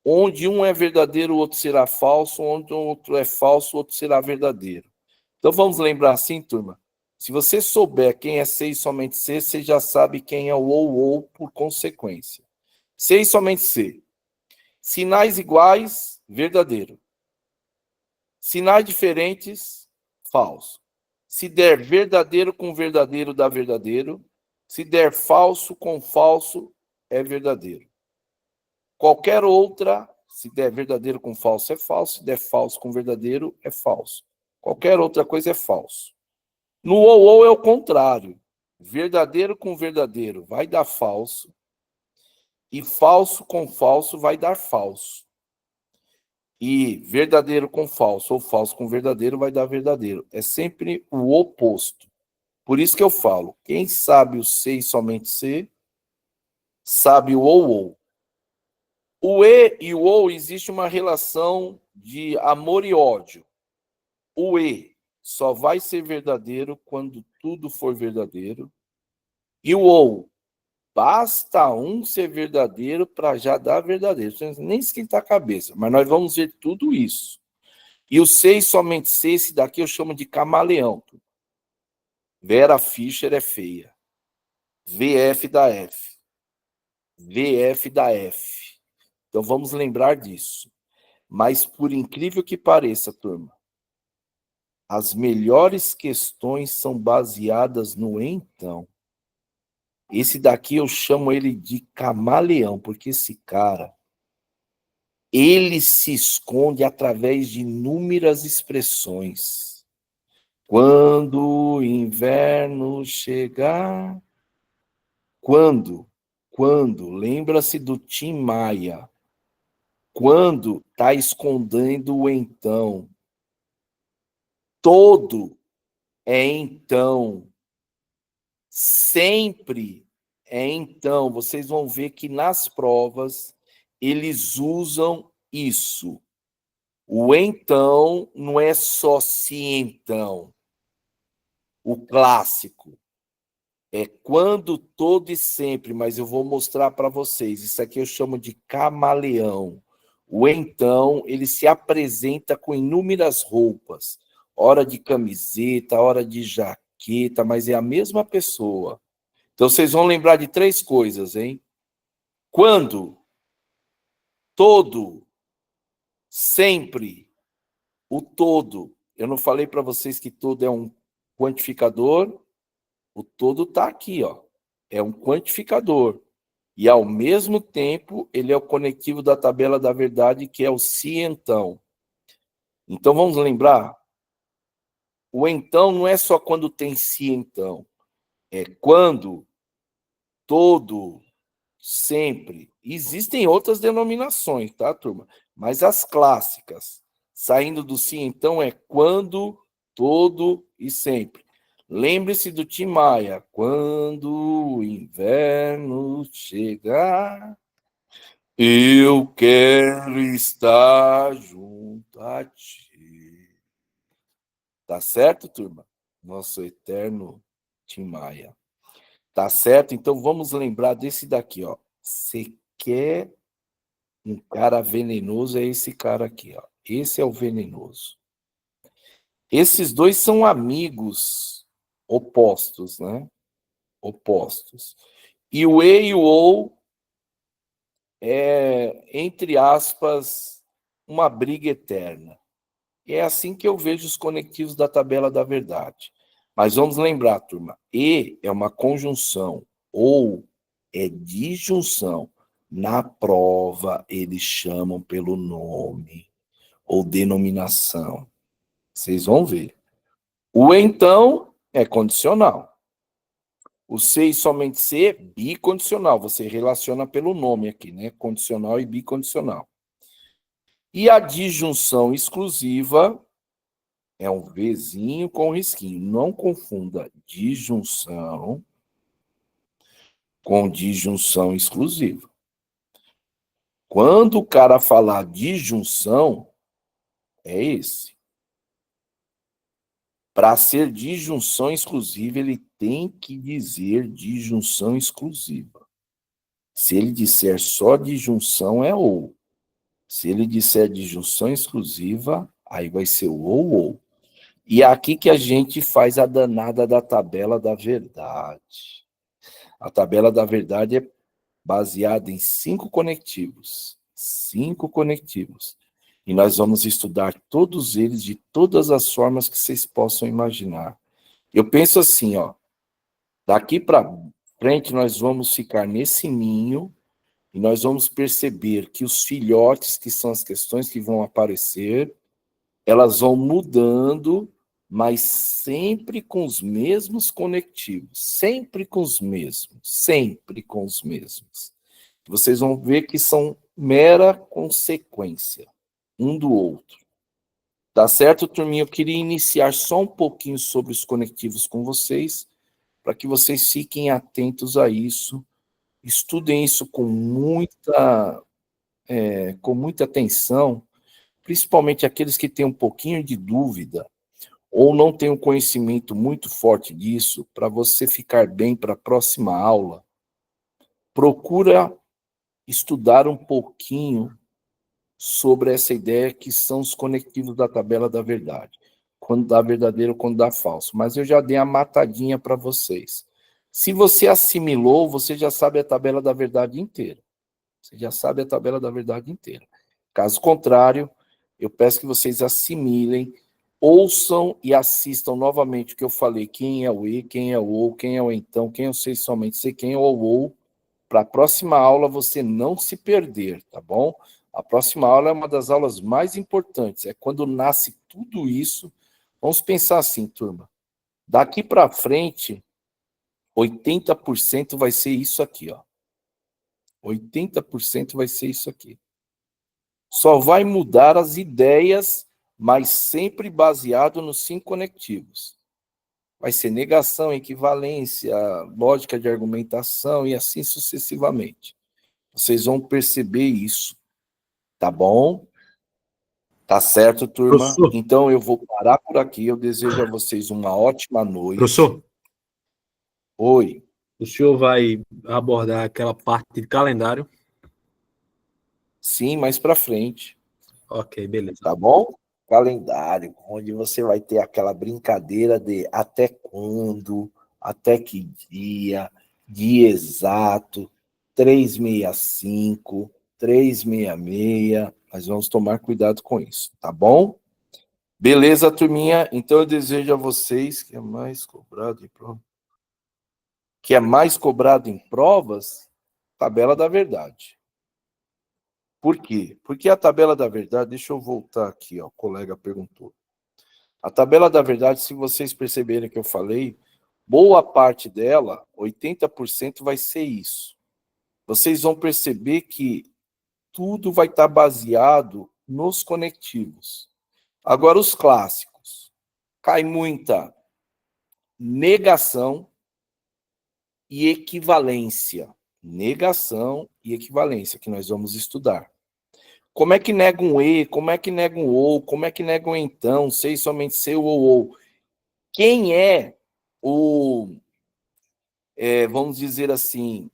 Onde um é verdadeiro, o outro será falso. Onde o outro é falso, o outro será verdadeiro. Então vamos lembrar assim, turma? Se você souber quem é C e somente C, você já sabe quem é o ou por consequência. C e somente C. Sinais iguais, verdadeiro. Sinais diferentes, falso. Se der verdadeiro com verdadeiro, dá verdadeiro. Se der falso com falso, é verdadeiro. Qualquer outra, se der verdadeiro com falso, é falso. Se der falso com verdadeiro, é falso. Qualquer outra coisa é falso. No ou é o contrário. Verdadeiro com verdadeiro vai dar falso. E falso com falso vai dar falso. E verdadeiro com falso ou falso com verdadeiro vai dar verdadeiro. É sempre o oposto. Por isso que eu falo, quem sabe o ser e somente ser, sabe o ou. O e o ou existe uma relação de amor e ódio. O e só vai ser verdadeiro quando tudo for verdadeiro. E o ou, basta um ser verdadeiro para já dar verdadeiro. Nem esquentar a cabeça, mas nós vamos ver tudo isso. E o ser e somente ser, esse daqui eu chamo de camaleão. Vera Fischer é feia. VF da F. VF da F. Então vamos lembrar disso. Mas por incrível que pareça, turma, as melhores questões são baseadas no então. Esse daqui eu chamo ele de camaleão, porque esse cara, ele se esconde através de inúmeras expressões. Quando o inverno chegar... Quando, lembra-se do Tim Maia. Quando está escondendo o então. Todo é então. Sempre é então. Vocês vão ver que nas provas eles usam isso. O então não é só se então. O clássico. É quando, todo e sempre, mas eu vou mostrar para vocês. Isso aqui eu chamo de camaleão. O então, ele se apresenta com inúmeras roupas. Hora de camiseta, hora de jaqueta, mas é a mesma pessoa. Então, vocês vão lembrar de 3 coisas, hein? Quando, todo, sempre, o todo. Eu não falei para vocês que todo é um quantificador? O todo está aqui, ó. É um quantificador. E, ao mesmo tempo, ele é o conectivo da tabela da verdade, que é o se então. Então, vamos lembrar? O então não é só quando tem se então. É quando, todo, sempre. Existem outras denominações, tá, turma? Mas as clássicas, saindo do se então, é quando, todo e sempre. Lembre-se do Tim Maia. Quando o inverno chegar, eu quero estar junto a ti. Tá certo, turma? Nosso eterno Tim Maia. Tá certo? Então vamos lembrar desse daqui, ó. Você quer um cara venenoso, é esse cara aqui, ó. Esse é o venenoso. Esses dois são amigos opostos, né? Opostos. E o e o ou é, entre aspas, uma briga eterna. E é assim que eu vejo os conectivos da tabela da verdade. Mas vamos lembrar, turma, e é uma conjunção, ou é disjunção. Na prova, eles chamam pelo nome ou denominação. Vocês vão ver. O então é condicional. O ser e somente ser, bicondicional. Você relaciona pelo nome aqui, né? Condicional e bicondicional. E a disjunção exclusiva é um Vzinho com risquinho. Não confunda disjunção com disjunção exclusiva. Quando o cara falar disjunção, é esse. Para ser disjunção exclusiva, ele tem que dizer disjunção exclusiva. Se ele disser só disjunção, é ou. Se ele disser disjunção exclusiva, aí vai ser o ou. E é aqui que a gente faz a danada da tabela da verdade. A tabela da verdade é baseada em 5 conectivos. 5 conectivos. E nós vamos estudar todos eles de todas as formas que vocês possam imaginar. Eu penso assim, ó, daqui para frente nós vamos ficar nesse ninho e nós vamos perceber que os filhotes, que são as questões que vão aparecer, elas vão mudando, mas sempre com os mesmos conectivos, sempre com os mesmos, sempre com os mesmos. Vocês vão ver que são mera consequência um do outro. Tá certo, turminha? Eu queria iniciar só um pouquinho sobre os conectivos com vocês, para que vocês fiquem atentos a isso, estudem isso com muita atenção, principalmente aqueles que têm um pouquinho de dúvida, ou não têm um conhecimento muito forte disso, para você ficar bem para a próxima aula, procura estudar um pouquinho sobre essa ideia que são os conectivos da tabela da verdade. Quando dá verdadeiro, quando dá falso. Mas eu já dei a matadinha para vocês. Se você assimilou, você já sabe a tabela da verdade inteira. Você já sabe a tabela da verdade inteira. Caso contrário, eu peço que vocês assimilem, ouçam e assistam novamente o que eu falei. Quem é o E, quem é o ou, quem é o então, quem eu sei somente, sei quem é o ou. Para a próxima aula você não se perder, tá bom? A próxima aula é uma das aulas mais importantes. É quando nasce tudo isso. Vamos pensar assim, turma. Daqui para frente, 80% vai ser isso aqui, ó. 80% vai ser isso aqui. Só vai mudar as ideias, mas sempre baseado nos 5 conectivos. Vai ser negação, equivalência, lógica de argumentação e assim sucessivamente. Vocês vão perceber isso. Tá bom? Tá certo, turma? Professor. Então eu vou parar por aqui. Eu desejo a vocês uma ótima noite. Professor, Oi. o senhor vai abordar aquela parte de calendário? Sim, mais para frente. Ok, beleza. Tá bom? Calendário, onde você vai ter aquela brincadeira de até quando, até que dia exato, 365, 366. Mas vamos tomar cuidado com isso, tá bom? Beleza, turminha? Então eu desejo a vocês que é mais cobrado em provas. Que é mais cobrado em provas, tabela da verdade. Por quê? Porque a tabela da verdade, deixa eu voltar aqui, ó, o colega perguntou. A tabela da verdade, se vocês perceberem que eu falei, boa parte dela, 80% vai ser isso. Vocês vão perceber que tudo vai estar baseado nos conectivos. Agora, os clássicos. Cai muita negação e equivalência. Negação e equivalência, que nós vamos estudar. Como é que nega um E? Como é que nega um ou? Como é que nega um então? Sei somente seu ou. Quem é o, vamos dizer assim,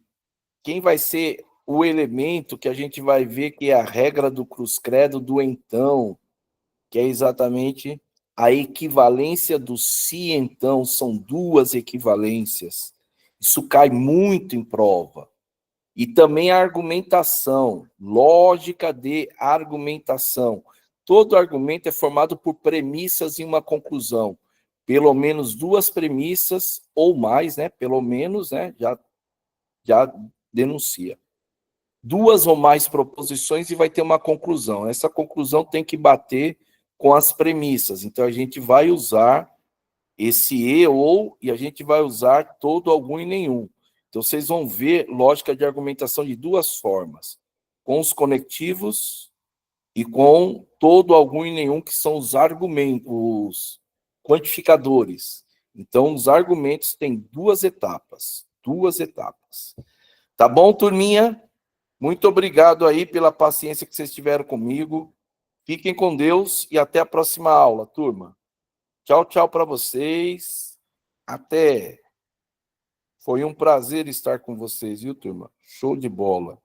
quem vai ser o elemento que a gente vai ver que é a regra do cruz credo do então, que é exatamente a equivalência do se então, são 2 equivalências. Isso cai muito em prova. E também a argumentação, lógica de argumentação. Todo argumento é formado por premissas e uma conclusão. Pelo menos 2 premissas ou mais, né? Pelo menos, né? Já denuncia. 2 ou mais proposições e vai ter uma conclusão. Essa conclusão tem que bater com as premissas. Então, a gente vai usar esse e ou e a gente vai usar todo, algum e nenhum. Então, vocês vão ver lógica de argumentação de 2 formas. Com os conectivos e com todo, algum e nenhum, que são os argumentos, os quantificadores. Então, os argumentos têm 2 etapas. 2 etapas. Tá bom, turminha? Muito obrigado aí pela paciência que vocês tiveram comigo. Fiquem com Deus e até a próxima aula, turma. Tchau, tchau para vocês. Até. Foi um prazer estar com vocês, viu, turma? Show de bola.